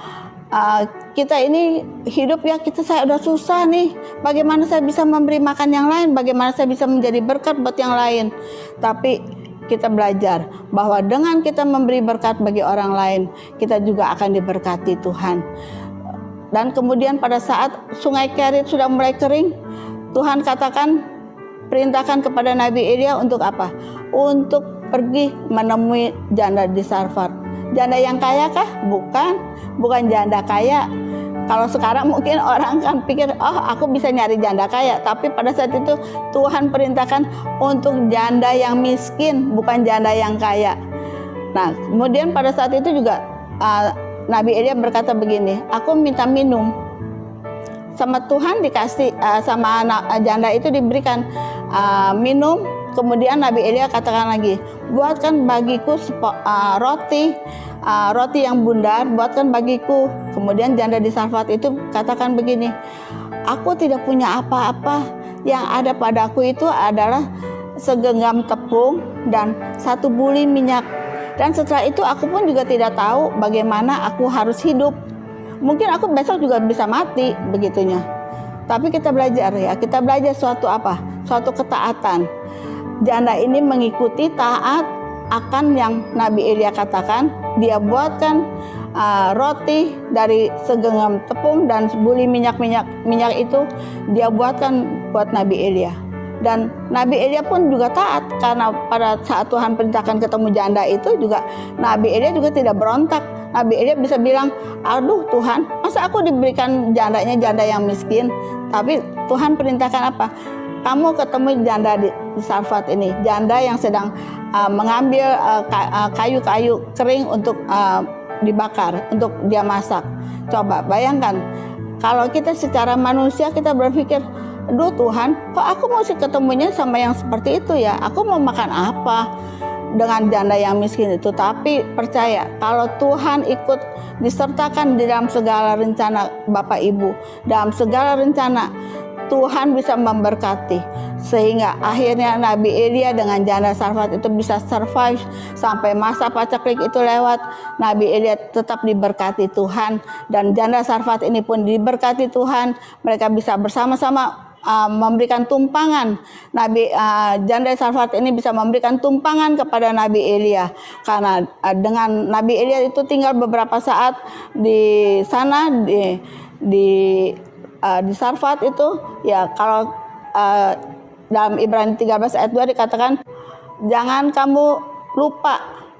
Speaker 3: kita ini hidup ya, saya udah susah nih, bagaimana saya bisa memberi makan yang lain, bagaimana saya bisa menjadi berkat buat yang lain. Tapi kita belajar bahwa dengan kita memberi berkat bagi orang lain, kita juga akan diberkati Tuhan. Dan kemudian pada saat sungai Kerit sudah mulai kering, Tuhan perintahkan kepada Nabi Elia untuk apa? Untuk pergi menemui janda di Sarfat. Janda yang kaya kah? Bukan janda kaya. Kalau sekarang mungkin orang kan pikir, oh aku bisa nyari janda kaya. Tapi pada saat itu Tuhan perintahkan untuk janda yang miskin, bukan janda yang kaya. Nah, kemudian pada saat itu juga Nabi Elia berkata begini, aku minta minum. Sama Tuhan dikasih, sama janda itu diberikan minum. Kemudian Nabi Elia katakan lagi, buatkan bagiku roti yang bundar, buatkan bagiku. Kemudian janda di Sarfat itu katakan begini, aku tidak punya apa-apa, yang ada padaku itu adalah segenggam tepung dan 1 buli minyak. Dan setelah itu aku pun juga tidak tahu bagaimana aku harus hidup. Mungkin aku besok juga bisa mati begitunya. Tapi kita belajar suatu ketaatan. Janda ini mengikuti taat akan yang Nabi Elia katakan. Dia buatkan roti dari segenggam tepung dan sebuli minyak itu dia buatkan buat Nabi Elia. Dan Nabi Elia pun juga taat, karena pada saat Tuhan perintahkan ketemu janda itu juga Nabi Elia juga tidak berontak. Nabi Elia bisa bilang, aduh Tuhan, masa aku diberikan jandanya janda yang miskin? Tapi Tuhan perintahkan apa? Kamu ketemu janda di Sarfat ini, janda yang sedang mengambil kayu-kayu kering untuk dibakar, untuk dia masak. Coba bayangkan, kalau kita secara manusia kita berpikir, aduh Tuhan, kok aku mesti ketemunya sama yang seperti itu ya? Aku mau makan apa dengan janda yang miskin itu? Tapi percaya, kalau Tuhan ikut disertakan di dalam segala rencana Bapak Ibu, dalam segala rencana, Tuhan bisa memberkati. Sehingga akhirnya Nabi Elia dengan janda Sarfat itu bisa survive sampai masa paceklik itu lewat. Nabi Elia tetap diberkati Tuhan, dan janda Sarfat ini pun diberkati Tuhan. Mereka bisa bersama-sama memberikan tumpangan. Janda Sarfat ini bisa memberikan tumpangan kepada Nabi Elia, karena dengan Nabi Elia itu tinggal beberapa saat di sana di Sarfat itu ya. Kalau dalam Ibrani 13 ayat 2 dikatakan, jangan kamu lupa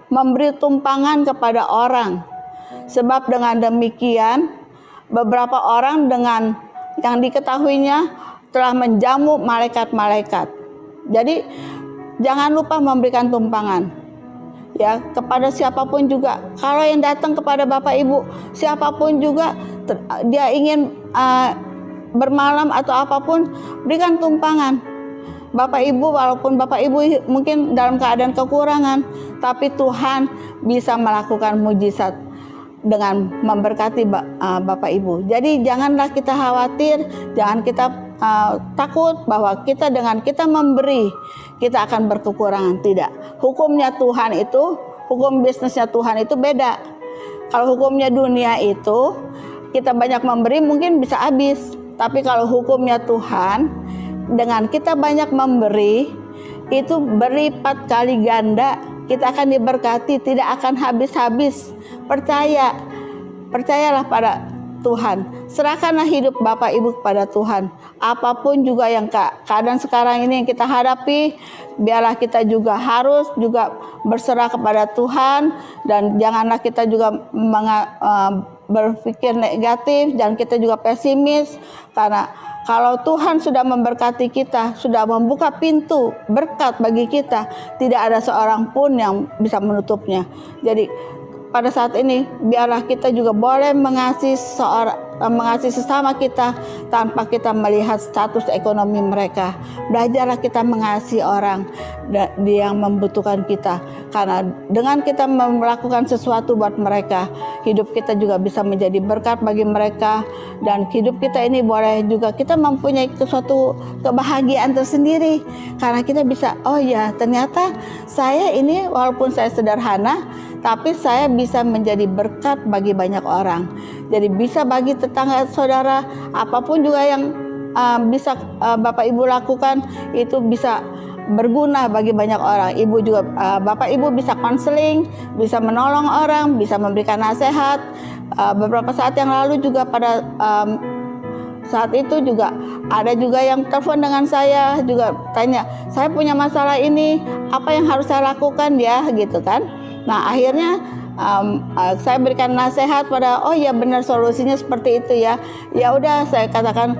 Speaker 3: memberi tumpangan kepada orang, sebab dengan demikian beberapa orang dengan yang diketahuinya telah menjamu malaikat-malaikat. Jadi jangan lupa memberikan tumpangan ya kepada siapapun juga. Kalau yang datang kepada Bapak Ibu, siapapun juga dia ingin bermalam atau apapun, berikan tumpangan. Bapak Ibu, walaupun Bapak Ibu mungkin dalam keadaan kekurangan, tapi Tuhan bisa melakukan mujizat dengan memberkati Bapak Ibu. Jadi janganlah kita khawatir, jangan kita takut bahwa dengan kita memberi, kita akan berkekurangan. Tidak. Hukumnya Tuhan itu, hukum bisnisnya Tuhan itu beda. Kalau hukumnya dunia itu, kita banyak memberi mungkin bisa habis. Tapi kalau hukumnya Tuhan, dengan kita banyak memberi, itu berlipat kali ganda. Kita akan diberkati, tidak akan habis-habis. Percayalah pada Tuhan. Serahkanlah hidup Bapak Ibu kepada Tuhan. Apapun juga yang keadaan sekarang ini yang kita hadapi, biarlah kita juga harus juga berserah kepada Tuhan. Dan janganlah kita juga berpikir negatif, dan kita juga pesimis. Karena kalau Tuhan sudah memberkati kita, sudah membuka pintu berkat bagi kita, tidak ada seorang pun yang bisa menutupnya. Jadi pada saat ini biarlah kita juga boleh mengasihi sesama kita tanpa kita melihat status ekonomi mereka. Belajarlah kita mengasihi orang yang membutuhkan kita, karena dengan kita melakukan sesuatu buat mereka, hidup kita juga bisa menjadi berkat bagi mereka. Dan hidup kita ini boleh juga kita mempunyai suatu kebahagiaan tersendiri, karena kita bisa, oh ya ternyata saya ini walaupun saya sederhana, tapi saya bisa menjadi berkat bagi banyak orang. Jadi bisa bagi tetangga saudara, apapun juga yang bisa Bapak Ibu lakukan, itu bisa berguna bagi banyak orang. Ibu juga, Bapak Ibu bisa konseling, bisa menolong orang, bisa memberikan nasihat. Beberapa saat yang lalu juga pada saat itu juga ada juga yang telepon dengan saya juga tanya, saya punya masalah ini, apa yang harus saya lakukan ya, gitu kan. Nah akhirnya saya berikan nasihat pada, oh ya benar solusinya seperti itu ya. Ya udah saya katakan,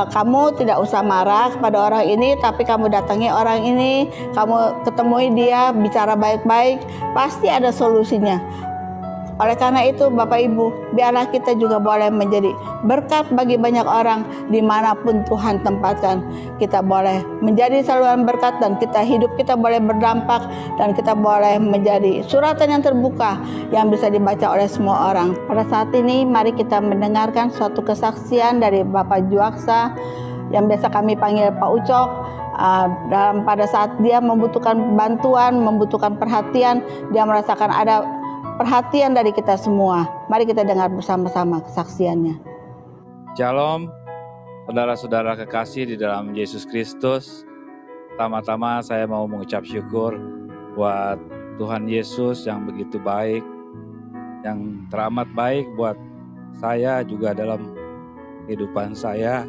Speaker 3: kamu tidak usah marah kepada orang ini, tapi kamu datangi orang ini, kamu ketemui dia, bicara baik-baik, pasti ada solusinya. Oleh karena itu Bapak Ibu, biarlah kita juga boleh menjadi berkat bagi banyak orang dimanapun Tuhan tempatkan. Kita boleh menjadi saluran berkat dan hidup kita boleh berdampak dan kita boleh menjadi suratan yang terbuka yang bisa dibaca oleh semua orang. Pada saat ini mari kita mendengarkan suatu kesaksian dari Bapak Juaksa yang biasa kami panggil Pak Ucok. Dalam pada saat dia membutuhkan bantuan, membutuhkan perhatian, dia merasakan ada perhatian dari kita semua. Mari kita dengar bersama-sama kesaksiannya.
Speaker 5: Shalom, saudara-saudara kekasih di dalam Yesus Kristus. Pertama-tama saya mau mengucap syukur buat Tuhan Yesus yang begitu baik, yang teramat baik buat saya juga dalam kehidupan saya.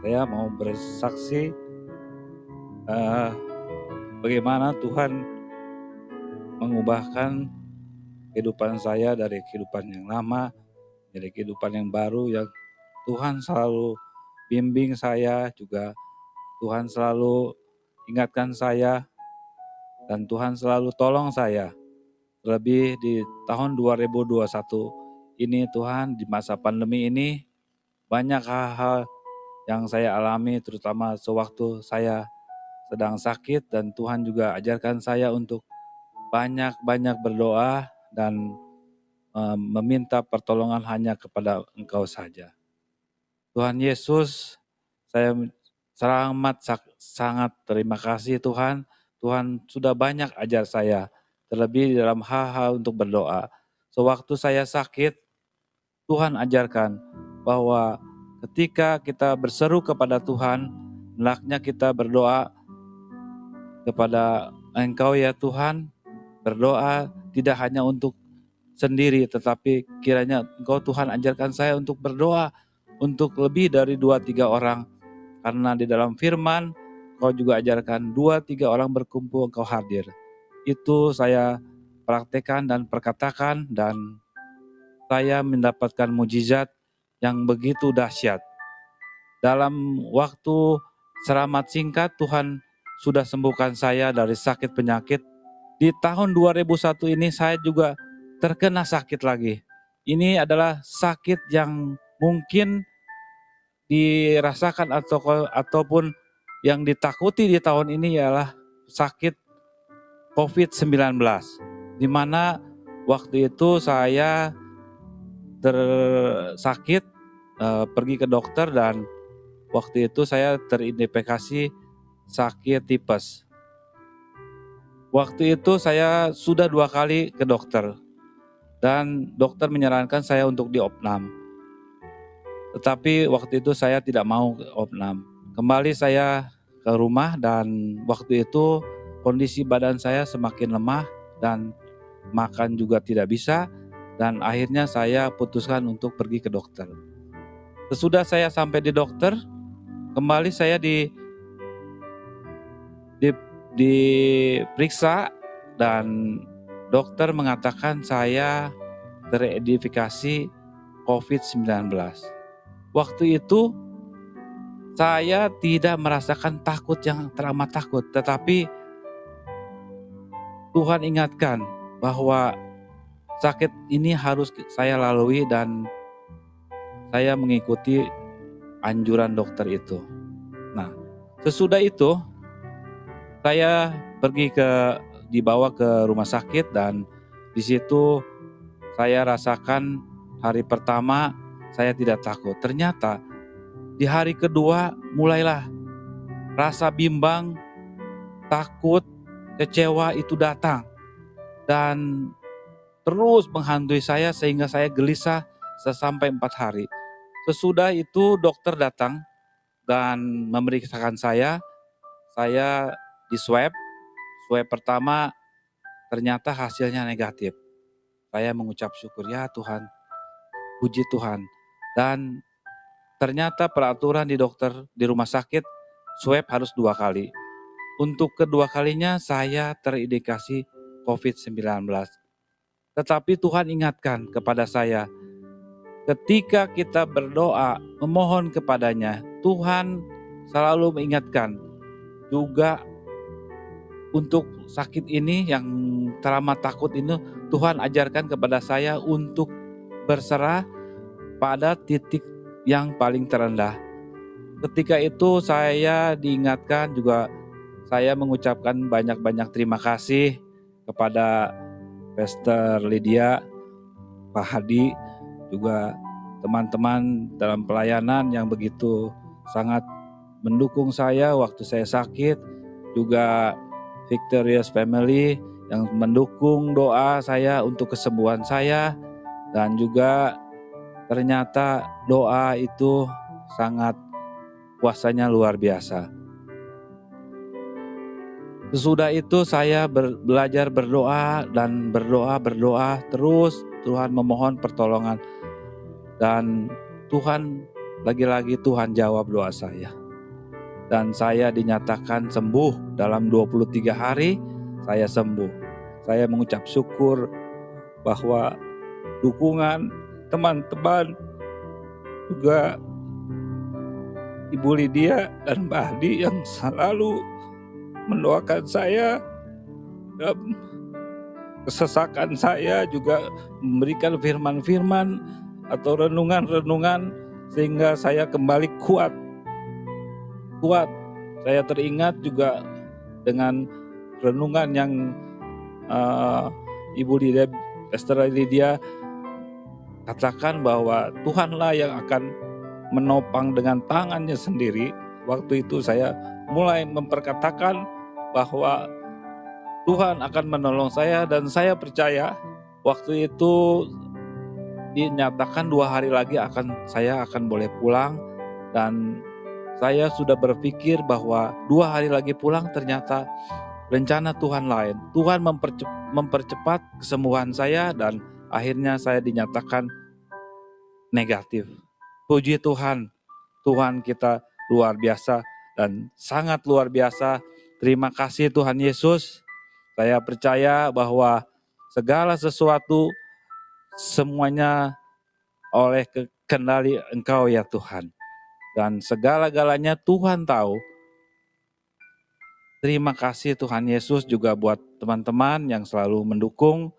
Speaker 5: Saya mau bersaksi bagaimana Tuhan mengubahkan kehidupan saya dari kehidupan yang lama, dari kehidupan yang baru, yang Tuhan selalu bimbing saya juga, Tuhan selalu ingatkan saya, dan Tuhan selalu tolong saya. Terlebih di tahun 2021 ini Tuhan, di masa pandemi ini, banyak hal-hal yang saya alami, terutama sewaktu saya sedang sakit, dan Tuhan juga ajarkan saya untuk banyak-banyak berdoa dan meminta pertolongan hanya kepada Engkau saja. Tuhan Yesus, saya sangat terima kasih Tuhan. Tuhan sudah banyak ajar saya, terlebih dalam hal-hal untuk berdoa. Sewaktu saya sakit, Tuhan ajarkan bahwa ketika kita berseru kepada Tuhan, hendaknya kita berdoa kepada Engkau ya Tuhan, berdoa tidak hanya untuk sendiri, tetapi kiranya Engkau Tuhan ajarkan saya untuk berdoa untuk lebih dari 2-3 orang. Karena di dalam firman Engkau juga ajarkan 2-3 orang berkumpul Engkau hadir. Itu saya praktekkan dan perkatakan, dan saya mendapatkan mujizat yang begitu dahsyat. Dalam waktu teramat singkat Tuhan sudah sembuhkan saya dari sakit penyakit. Di tahun 2001 ini saya juga terkena sakit lagi. Ini adalah sakit yang mungkin dirasakan ataupun yang ditakuti di tahun ini ialah sakit COVID-19. Di mana waktu itu saya tersakit, pergi ke dokter, dan waktu itu saya teridentifikasi sakit tipes. Waktu itu saya sudah 2 kali ke dokter. Dan dokter menyarankan saya untuk diopnam. Tetapi waktu itu saya tidak mau opnam. Kembali saya ke rumah, dan waktu itu kondisi badan saya semakin lemah dan makan juga tidak bisa, dan akhirnya saya putuskan untuk pergi ke dokter. Sesudah saya sampai di dokter, kembali saya diperiksa, dan dokter mengatakan saya teridentifikasi COVID-19. Waktu itu saya tidak merasakan takut yang teramat takut, tetapi Tuhan ingatkan bahwa sakit ini harus saya lalui, dan saya mengikuti anjuran dokter itu. Nah, sesudah itu saya dibawa ke rumah sakit, dan di situ saya rasakan hari pertama saya tidak takut. Ternyata di hari kedua mulailah rasa bimbang, takut, kecewa itu datang. Dan terus menghantui saya sehingga saya gelisah sampai 4 hari. Sesudah itu dokter datang dan memeriksakan saya di swab pertama ternyata hasilnya negatif. Saya mengucap syukur, ya Tuhan, puji Tuhan. Dan ternyata peraturan di dokter di rumah sakit swab harus 2 kali. Untuk kedua kalinya saya terindikasi COVID-19. Tetapi Tuhan ingatkan kepada saya, ketika kita berdoa, memohon kepadanya, Tuhan selalu mengingatkan juga untuk sakit ini yang teramat takut ini, Tuhan ajarkan kepada saya untuk berserah pada titik yang paling terendah. Ketika itu saya diingatkan juga, saya mengucapkan banyak-banyak terima kasih kepada Pastor Lydia, Pak Hadi, juga teman-teman dalam pelayanan yang begitu sangat mendukung saya waktu saya sakit, juga Victorious Family yang mendukung doa saya untuk kesembuhan saya, dan juga ternyata doa itu sangat kuasanya luar biasa. Sesudah itu saya belajar berdoa dan berdoa terus. Tuhan memohon pertolongan, dan Tuhan lagi-lagi Tuhan jawab doa saya. Dan saya dinyatakan sembuh dalam 23 hari, saya sembuh. Saya mengucap syukur bahwa dukungan teman-teman, juga Ibu Lydia dan Mbak Hadi yang selalu mendoakan saya dalam kesesakan saya, juga memberikan firman-firman atau renungan-renungan sehingga saya kembali kuat. Saya teringat juga dengan renungan yang Ibu Lydia, Pastor Lydia katakan bahwa Tuhanlah yang akan menopang dengan tangannya sendiri. Waktu itu saya mulai memperkatakan bahwa Tuhan akan menolong saya, dan saya percaya waktu itu dinyatakan 2 hari lagi saya akan boleh pulang, dan saya sudah berpikir bahwa 2 hari lagi pulang, ternyata rencana Tuhan lain. Tuhan mempercepat kesembuhan saya, dan akhirnya saya dinyatakan negatif. Puji Tuhan, Tuhan kita luar biasa dan sangat luar biasa. Terima kasih Tuhan Yesus. Saya percaya bahwa segala sesuatu semuanya oleh kendali Engkau ya Tuhan. Dan segala-galanya Tuhan tahu. Terima kasih Tuhan Yesus juga buat teman-teman yang selalu mendukung.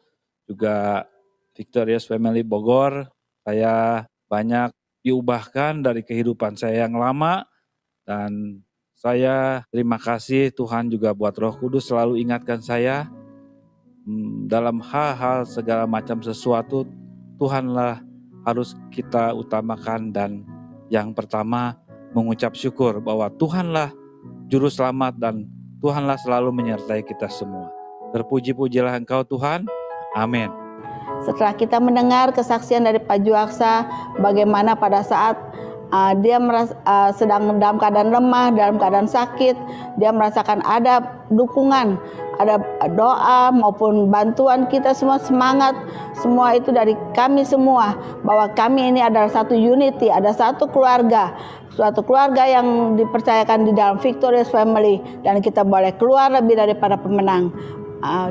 Speaker 5: Juga Victorious Family Bogor. Saya banyak diubahkan dari kehidupan saya yang lama. Dan saya terima kasih Tuhan juga buat Roh Kudus selalu ingatkan saya. Dalam hal-hal segala macam sesuatu, Tuhanlah harus kita utamakan, dan yang pertama mengucap syukur bahwa Tuhanlah Juru Selamat dan Tuhanlah selalu menyertai kita semua. Terpuji-pujilah Engkau Tuhan. Amin.
Speaker 3: Setelah kita mendengar kesaksian dari Pak Juaksa, bagaimana pada saat dia sedang dalam keadaan lemah, dalam keadaan sakit, dia merasakan ada dukungan, ada doa maupun bantuan kita semua, semangat, semua itu dari kami semua, bahwa kami ini adalah satu unity, ada satu keluarga, suatu keluarga yang dipercayakan di dalam Victorious Family, dan kita boleh keluar lebih daripada pemenang.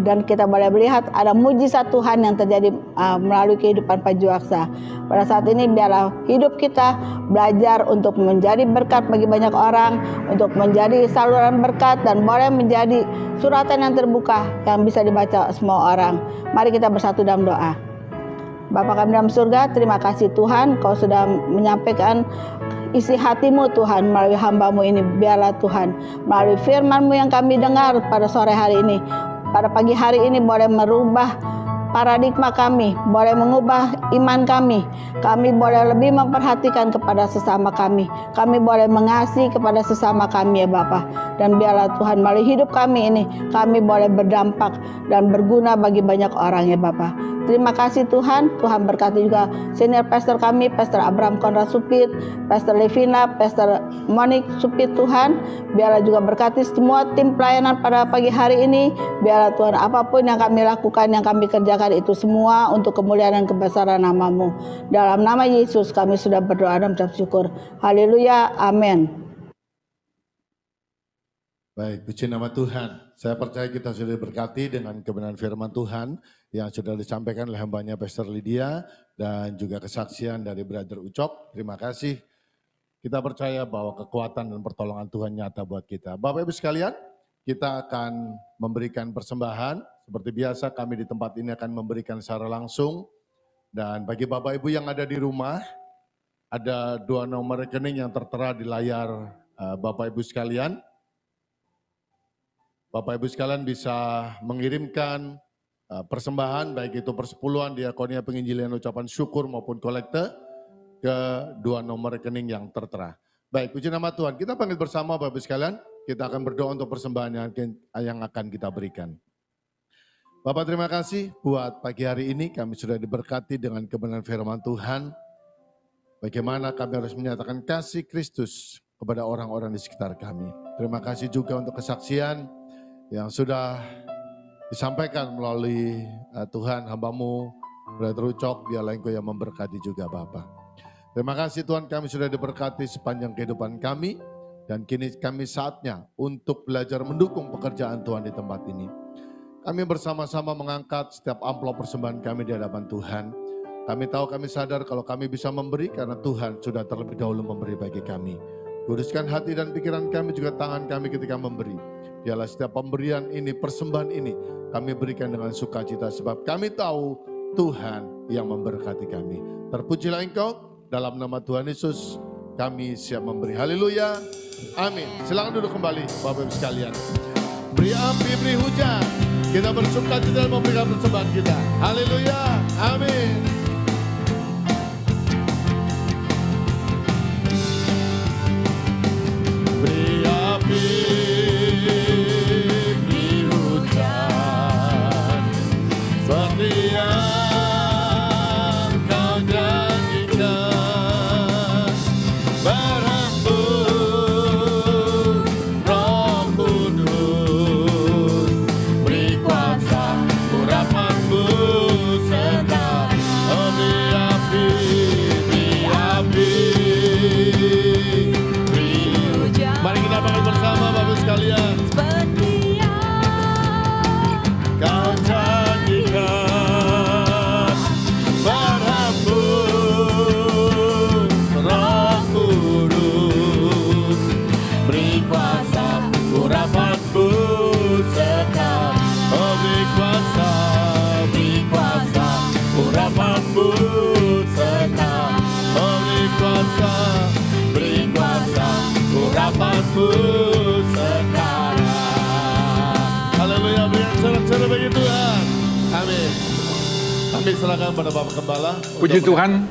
Speaker 3: Dan kita boleh melihat ada mujizat Tuhan yang terjadi melalui kehidupan Pak Juaksa. Pada saat ini biarlah hidup kita belajar untuk menjadi berkat bagi banyak orang, untuk menjadi saluran berkat, dan boleh menjadi suratan yang terbuka yang bisa dibaca semua orang. Mari kita bersatu dalam doa. Bapa kami dalam surga, terima kasih Tuhan, Kau sudah menyampaikan isi hatimu Tuhan melalui hamba-Mu ini. Biarlah Tuhan melalui firman-Mu yang kami dengar pada sore hari ini, pada pagi hari ini boleh merubah paradigma kami, boleh mengubah iman kami. Kami boleh lebih memperhatikan kepada sesama kami. Kami boleh mengasihi kepada sesama kami ya Bapa. Dan biarlah Tuhan melalui hidup kami ini, kami boleh berdampak dan berguna bagi banyak orang ya Bapa. Terima kasih Tuhan. Tuhan berkati juga senior pastor kami, Pastor Abraham Konrad Supit, Pastor Levina, Pastor Monik Supit Tuhan. Biarlah juga berkati semua tim pelayanan pada pagi hari ini. Biarlah Tuhan apapun yang kami lakukan, yang kami kerjakan itu semua untuk kemuliaan dan kebesaran nama-Mu. Dalam nama Yesus kami sudah berdoa dan mengucap syukur. Haleluya. Amin.
Speaker 2: Baik, puji nama Tuhan. Saya percaya kita sudah diberkati dengan kebenaran firman Tuhan yang sudah disampaikan oleh hambanya Pastor Lydia dan juga kesaksian dari Brother Ucok. Terima kasih. Kita percaya bahwa kekuatan dan pertolongan Tuhan nyata buat kita. Bapak Ibu sekalian, kita akan memberikan persembahan. Seperti biasa kami di tempat ini akan memberikan secara langsung. Dan bagi Bapak Ibu yang ada di rumah, ada 2 nomor rekening yang tertera di layar Bapak Ibu sekalian. Bapak Ibu sekalian bisa mengirimkan persembahan, baik itu persepuluhan, diakonia, penginjilan, ucapan syukur maupun kolekte ke 2 nomor rekening yang tertera. Baik, puji nama Tuhan. Kita panggil bersama Bapak Ibu sekalian, kita akan berdoa untuk persembahan yang akan kita berikan. Bapak terima kasih buat pagi hari ini kami sudah diberkati dengan kebenaran firman Tuhan. Bagaimana kami harus menyatakan kasih Kristus kepada orang-orang di sekitar kami. Terima kasih juga untuk kesaksian yang sudah disampaikan melalui Tuhan hamba-Mu, Brother Ucok, biarlah Engkau yang memberkati juga Bapak. Terima kasih Tuhan kami sudah diberkati sepanjang kehidupan kami dan kini kami saatnya untuk belajar mendukung pekerjaan Tuhan di tempat ini. Kami bersama-sama mengangkat setiap amplop persembahan kami di hadapan Tuhan. Kami tahu, kami sadar kalau kami bisa memberi karena Tuhan sudah terlebih dahulu memberi bagi kami. Kuduskan hati dan pikiran kami juga tangan kami ketika memberi. Biarlah setiap pemberian ini, persembahan ini kami berikan dengan sukacita sebab kami tahu Tuhan yang memberkati kami. Terpujilah Engkau, dalam nama Tuhan Yesus kami siap memberi. Haleluya. Amin. Silakan duduk kembali Bapak Ibu sekalian. Beri api, beri hujan. Kita bersukacita dalam memberikan persembahan kita. Haleluya. Amin. Beri api, beri hujan, seperti yang Kau janjikan. Berhembus Roh Kudus, beri kuasa urapan-Mu sekarang. Oh, beri api, mari kita panggil bersama Bapak sekalian. Seperti yang Kau janjikan, berhembus Roh Kudus, beri kuasa urapan-Mu sekarang. Oh, beri kuasa urapan-Mu sekarang. Oh, beri kuasa urapan-Mu sekarang. Haleluya, berikan sorak-sorai bagi Tuhan. Amin. Kami serahkan pada Bapak Gembala.
Speaker 6: Puji Tuhan,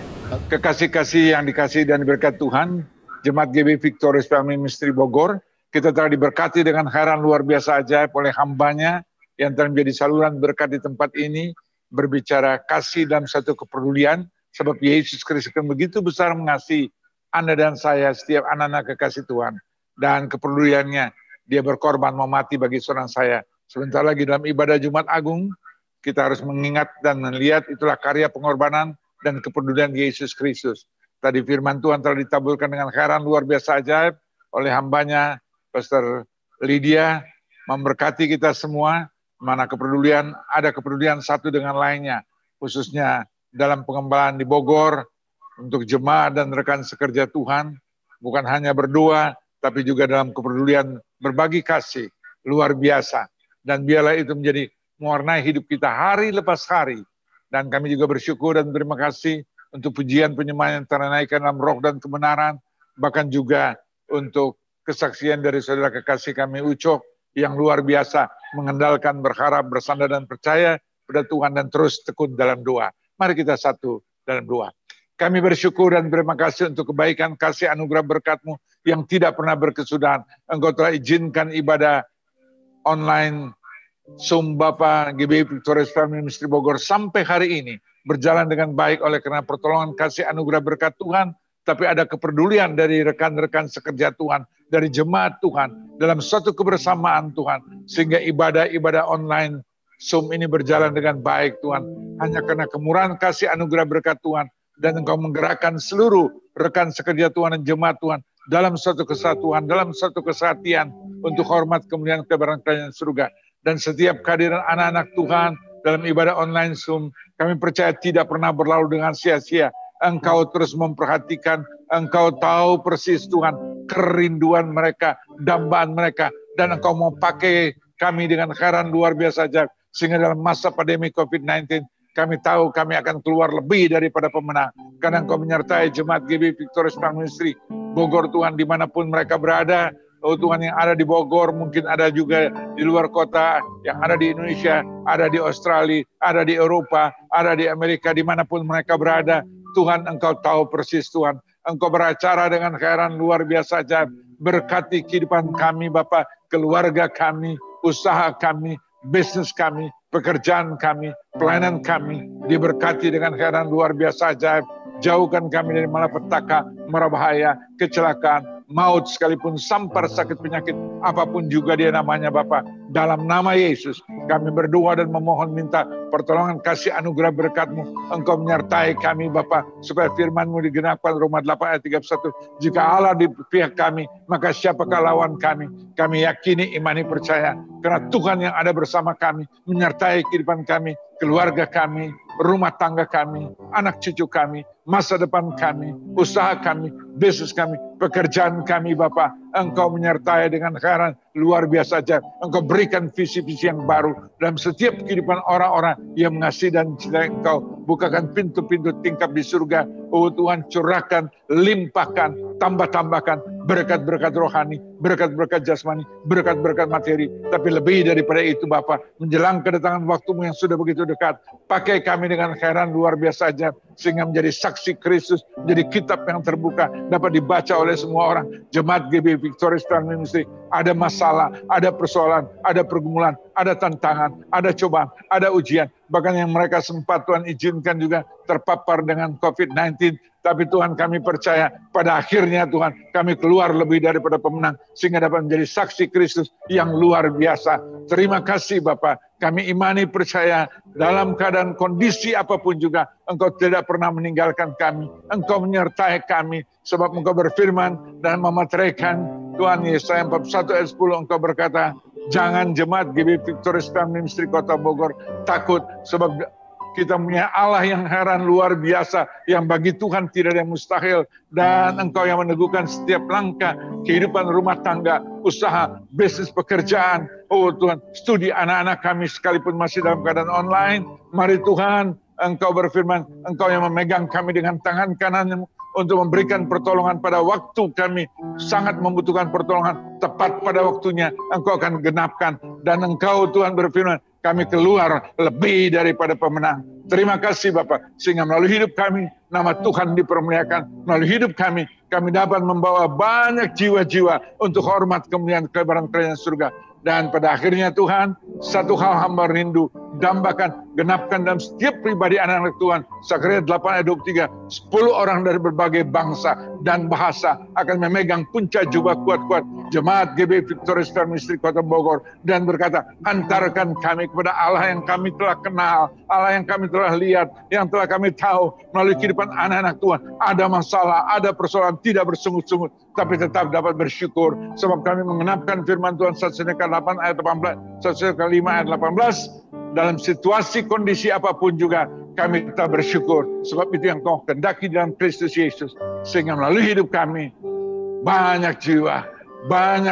Speaker 6: kekasih-kasih yang dikasih dan diberkati Tuhan, Jemaat GB Victorious Family Ministry Bogor, kita telah diberkati dengan khairan luar biasa ajaib oleh hambanya yang telah menjadi saluran berkat di tempat ini, berbicara kasih dan satu kepedulian, sebab Yesus Kristus kan begitu besar mengasihi Anda dan saya, setiap anak-anak kekasih Tuhan. Dan kepeduliannya, dia berkorban mau mati bagi seorang saya. Sebentar lagi dalam ibadah Jumat Agung, kita harus mengingat dan melihat itulah karya pengorbanan dan kepedulian Yesus Kristus. Tadi firman Tuhan telah ditaburkan dengan khairan luar biasa ajaib oleh hambanya, Pastor Lydia, memberkati kita semua, mana kepedulian, ada kepedulian satu dengan lainnya, khususnya dalam pengembalaan di Bogor, untuk jemaat dan rekan sekerja Tuhan, bukan hanya berdoa, tapi juga dalam kepedulian berbagi kasih, luar biasa. Dan biarlah itu menjadi mewarnai hidup kita hari lepas hari. Dan kami juga bersyukur dan terima kasih untuk pujian penyembahan yang ternaikkan dalam roh dan kebenaran, bahkan juga untuk kesaksian dari saudara kekasih kami Ucok, yang luar biasa, mengandalkan, berharap, bersandar dan percaya pada Tuhan dan terus tekun dalam doa. Mari kita satu dalam doa. Kami bersyukur dan berterima kasih untuk kebaikan, kasih, anugerah, berkat-Mu yang tidak pernah berkesudahan. Engkau telah izinkan ibadah online Zoom Bapa GBI Victorious Family Ministry Bogor sampai hari ini berjalan dengan baik oleh karena pertolongan, kasih, anugerah, berkat Tuhan. Tapi ada kepedulian dari rekan-rekan sekerja Tuhan, dari jemaat Tuhan, dalam suatu kebersamaan Tuhan, sehingga ibadah-ibadah online Zoom ini berjalan dengan baik Tuhan. Hanya karena kemurahan, kasih, anugerah, berkat Tuhan, dan Engkau menggerakkan seluruh rekan sekerja Tuhan dan jemaat Tuhan dalam suatu kesatuan, dalam suatu kesatian untuk hormat kemuliaan kebenaran kerajaan surga. Dan setiap kehadiran anak-anak Tuhan dalam ibadah online Zoom, kami percaya tidak pernah berlalu dengan sia-sia. Engkau terus memperhatikan, Engkau tahu persis Tuhan kerinduan mereka, dambaan mereka, dan Engkau mau pakai kami dengan khairan luar biasa saja, sehingga dalam masa pandemi COVID-19 kami tahu kami akan keluar lebih daripada pemenang, karena Engkau menyertai jemaat GBI Victorious Family Ministry Bogor Tuhan dimanapun mereka berada. Oh Tuhan, yang ada di Bogor, mungkin ada juga di luar kota, yang ada di Indonesia, ada di Australia, ada di Eropa, ada di Amerika, dimanapun mereka berada. Tuhan, Engkau tahu persis Tuhan. Engkau beracara dengan khairan luar biasa ajaib. Berkati kehidupan kami Bapa, keluarga kami, usaha kami, bisnis kami, pekerjaan kami, pelayanan kami. Diberkati dengan khairan luar biasa ajaib. Jauhkan kami dari malapetaka, mara bahaya, kecelakaan, maut sekalipun, sampar, sakit, penyakit, apapun juga dia namanya Bapa. Dalam nama Yesus kami berdoa dan memohon minta pertolongan, kasih, anugerah, berkat-Mu. Engkau menyertai kami Bapa, supaya firman-Mu digenapkan. Roma 8 ayat 31. Jika Allah di pihak kami, maka siapakah lawan kami? Kami yakini, imani, percaya, karena Tuhan yang ada bersama kami, menyertai kehidupan kami, keluarga kami, rumah tangga kami, anak cucu kami, masa depan kami, usaha kami, bisnis kami, pekerjaan kami Bapa. Engkau menyertai dengan khairan luar biasa aja. Engkau berikan visi-visi yang baru dalam setiap kehidupan orang-orang yang mengasihi dan cintai Engkau. Bukakan pintu-pintu tingkap di surga. Oh Tuhan, curahkan, limpahkan, tambah-tambahkan berkat-berkat rohani, berkat-berkat jasmani, berkat-berkat materi. Tapi lebih daripada itu Bapa, menjelang kedatangan waktu-Mu yang sudah begitu dekat, pakai kami dengan khairan luar biasa aja, sehingga menjadi saksi Kristus, menjadi kitab yang terbuka, dapat dibaca oleh semua orang. Jemaat GBI Victorious Family Ministry, ada masalah, ada persoalan, ada pergumulan, ada tantangan, ada cobaan, ada ujian, bahkan yang mereka sempat Tuhan izinkan juga terpapar dengan COVID-19. Tapi Tuhan, kami percaya pada akhirnya Tuhan kami keluar lebih daripada pemenang, sehingga dapat menjadi saksi Kristus yang luar biasa. Terima kasih Bapa. Kami imani, percaya dalam keadaan kondisi apapun juga Engkau tidak pernah meninggalkan kami. Engkau menyertai kami, sebab Engkau berfirman dan memeteraikan. Tuhan, Yesaya 41 ayat 10 Engkau berkata, jangan jemaat GBI Victorious Family Ministry Kota Bogor takut, sebab kita punya Allah yang heran luar biasa, yang bagi Tuhan tidak ada yang mustahil. Dan Engkau yang meneguhkan setiap langkah kehidupan rumah tangga, usaha, bisnis, pekerjaan. Oh Tuhan, studi anak-anak kami sekalipun masih dalam keadaan online. Mari Tuhan, Engkau berfirman, Engkau yang memegang kami dengan tangan kanan untuk memberikan pertolongan pada waktu kami sangat membutuhkan pertolongan. Tepat pada waktunya Engkau akan genapkan. Dan Engkau Tuhan berfirman, kami keluar lebih daripada pemenang. Terima kasih Bapak, sehingga melalui hidup kami, nama Tuhan dipermuliakan. Melalui hidup kami dapat membawa banyak jiwa-jiwa untuk hormat kemuliaan kebenaran kerajaan surga. Dan pada akhirnya Tuhan, satu hal hamba rindu, dambakan, genapkan dalam setiap pribadi anak-anak Tuhan. Sakaria 8 ayat 23, 10 orang dari berbagai bangsa dan bahasa akan memegang puncak jubah kuat-kuat jemaat GBI Victorious Family Ministry Kota Bogor, dan berkata, antarkan kami kepada Allah yang kami telah kenal, Allah yang kami telah lihat, yang telah kami tahu melalui kehidupan anak-anak Tuhan. Ada masalah, ada persoalan, tidak bersungut-sungut, tapi tetap dapat bersyukur, sebab kami mengenapkan firman Tuhan 1 Samuel 8 ayat 18, 1 Samuel 5 ayat 18, dalam situasi kondisi apapun juga kami tetap bersyukur, sebab itu yang Kau kehendaki dalam Kristus Yesus, sehingga melalui hidup kami banyak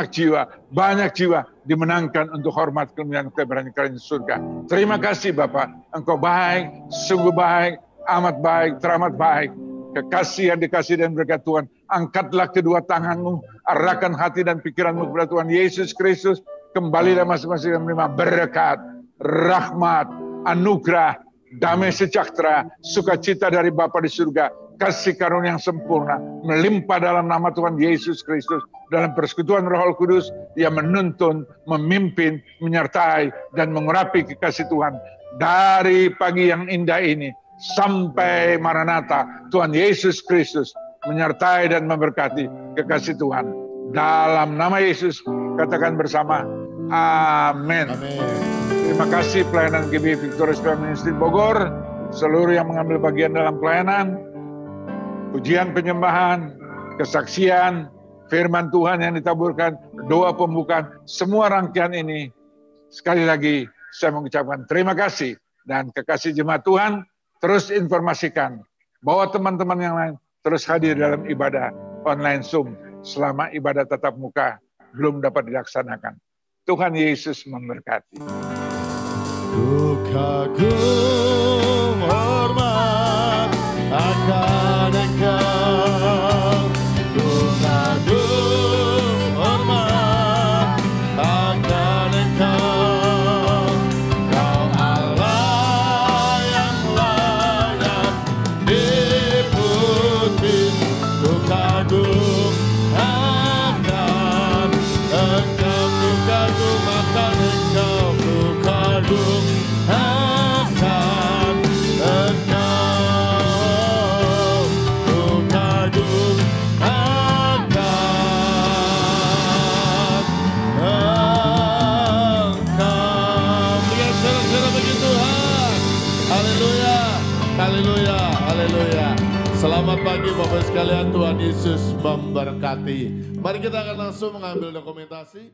Speaker 6: jiwa dimenangkan untuk hormat kemuliaan kebenaran kerajaan surga. Terima kasih Bapak, Engkau baik, sungguh baik, amat baik, teramat baik. Kekasih yang dikasih dan berkat Tuhan, angkatlah kedua tanganmu, arahkan hati dan pikiranmu kepada Tuhan Yesus Kristus. Kembalilah masing-masing menerima berkat, rahmat, anugerah, damai sejahtera, sukacita dari Bapa di surga, kasih karunia yang sempurna, melimpah dalam nama Tuhan Yesus Kristus, dalam persekutuan Roh Kudus yang menuntun, memimpin, menyertai, dan mengurapi kekasih Tuhan. Dari pagi yang indah ini, sampai Maranatha, Tuhan Yesus Kristus menyertai dan memberkati kekasih Tuhan. Dalam nama Yesus, katakan bersama, amin. Terima kasih pelayanan GBI Victorious Family Ministry Bogor, seluruh yang mengambil bagian dalam pelayanan, pujian penyembahan, kesaksian, firman Tuhan yang ditaburkan, doa pembukaan, semua rangkaian ini. Sekali lagi saya mengucapkan terima kasih, dan kekasih jemaat Tuhan terus informasikan bahwa teman-teman yang lain terus hadir dalam ibadah online Zoom selama ibadah tatap muka belum dapat dilaksanakan. Tuhan Yesus memberkati.
Speaker 2: Ku kagum hormat akan Engkau, ku kagum hormat akan Engkau, Kau Allah yang layak dipuji. Ku kagum akan Engkau, ku kagum akan Engkau, ku kagum akan Engkau, ku kagum akan Engkau. Berikan sorak-sorak bagi Tuhan. Haleluya, haleluya, haleluya. Selamat pagi Bapak sekalian, Tuhan Yesus memberkati. Mari kita akan langsung mengambil dokumentasi.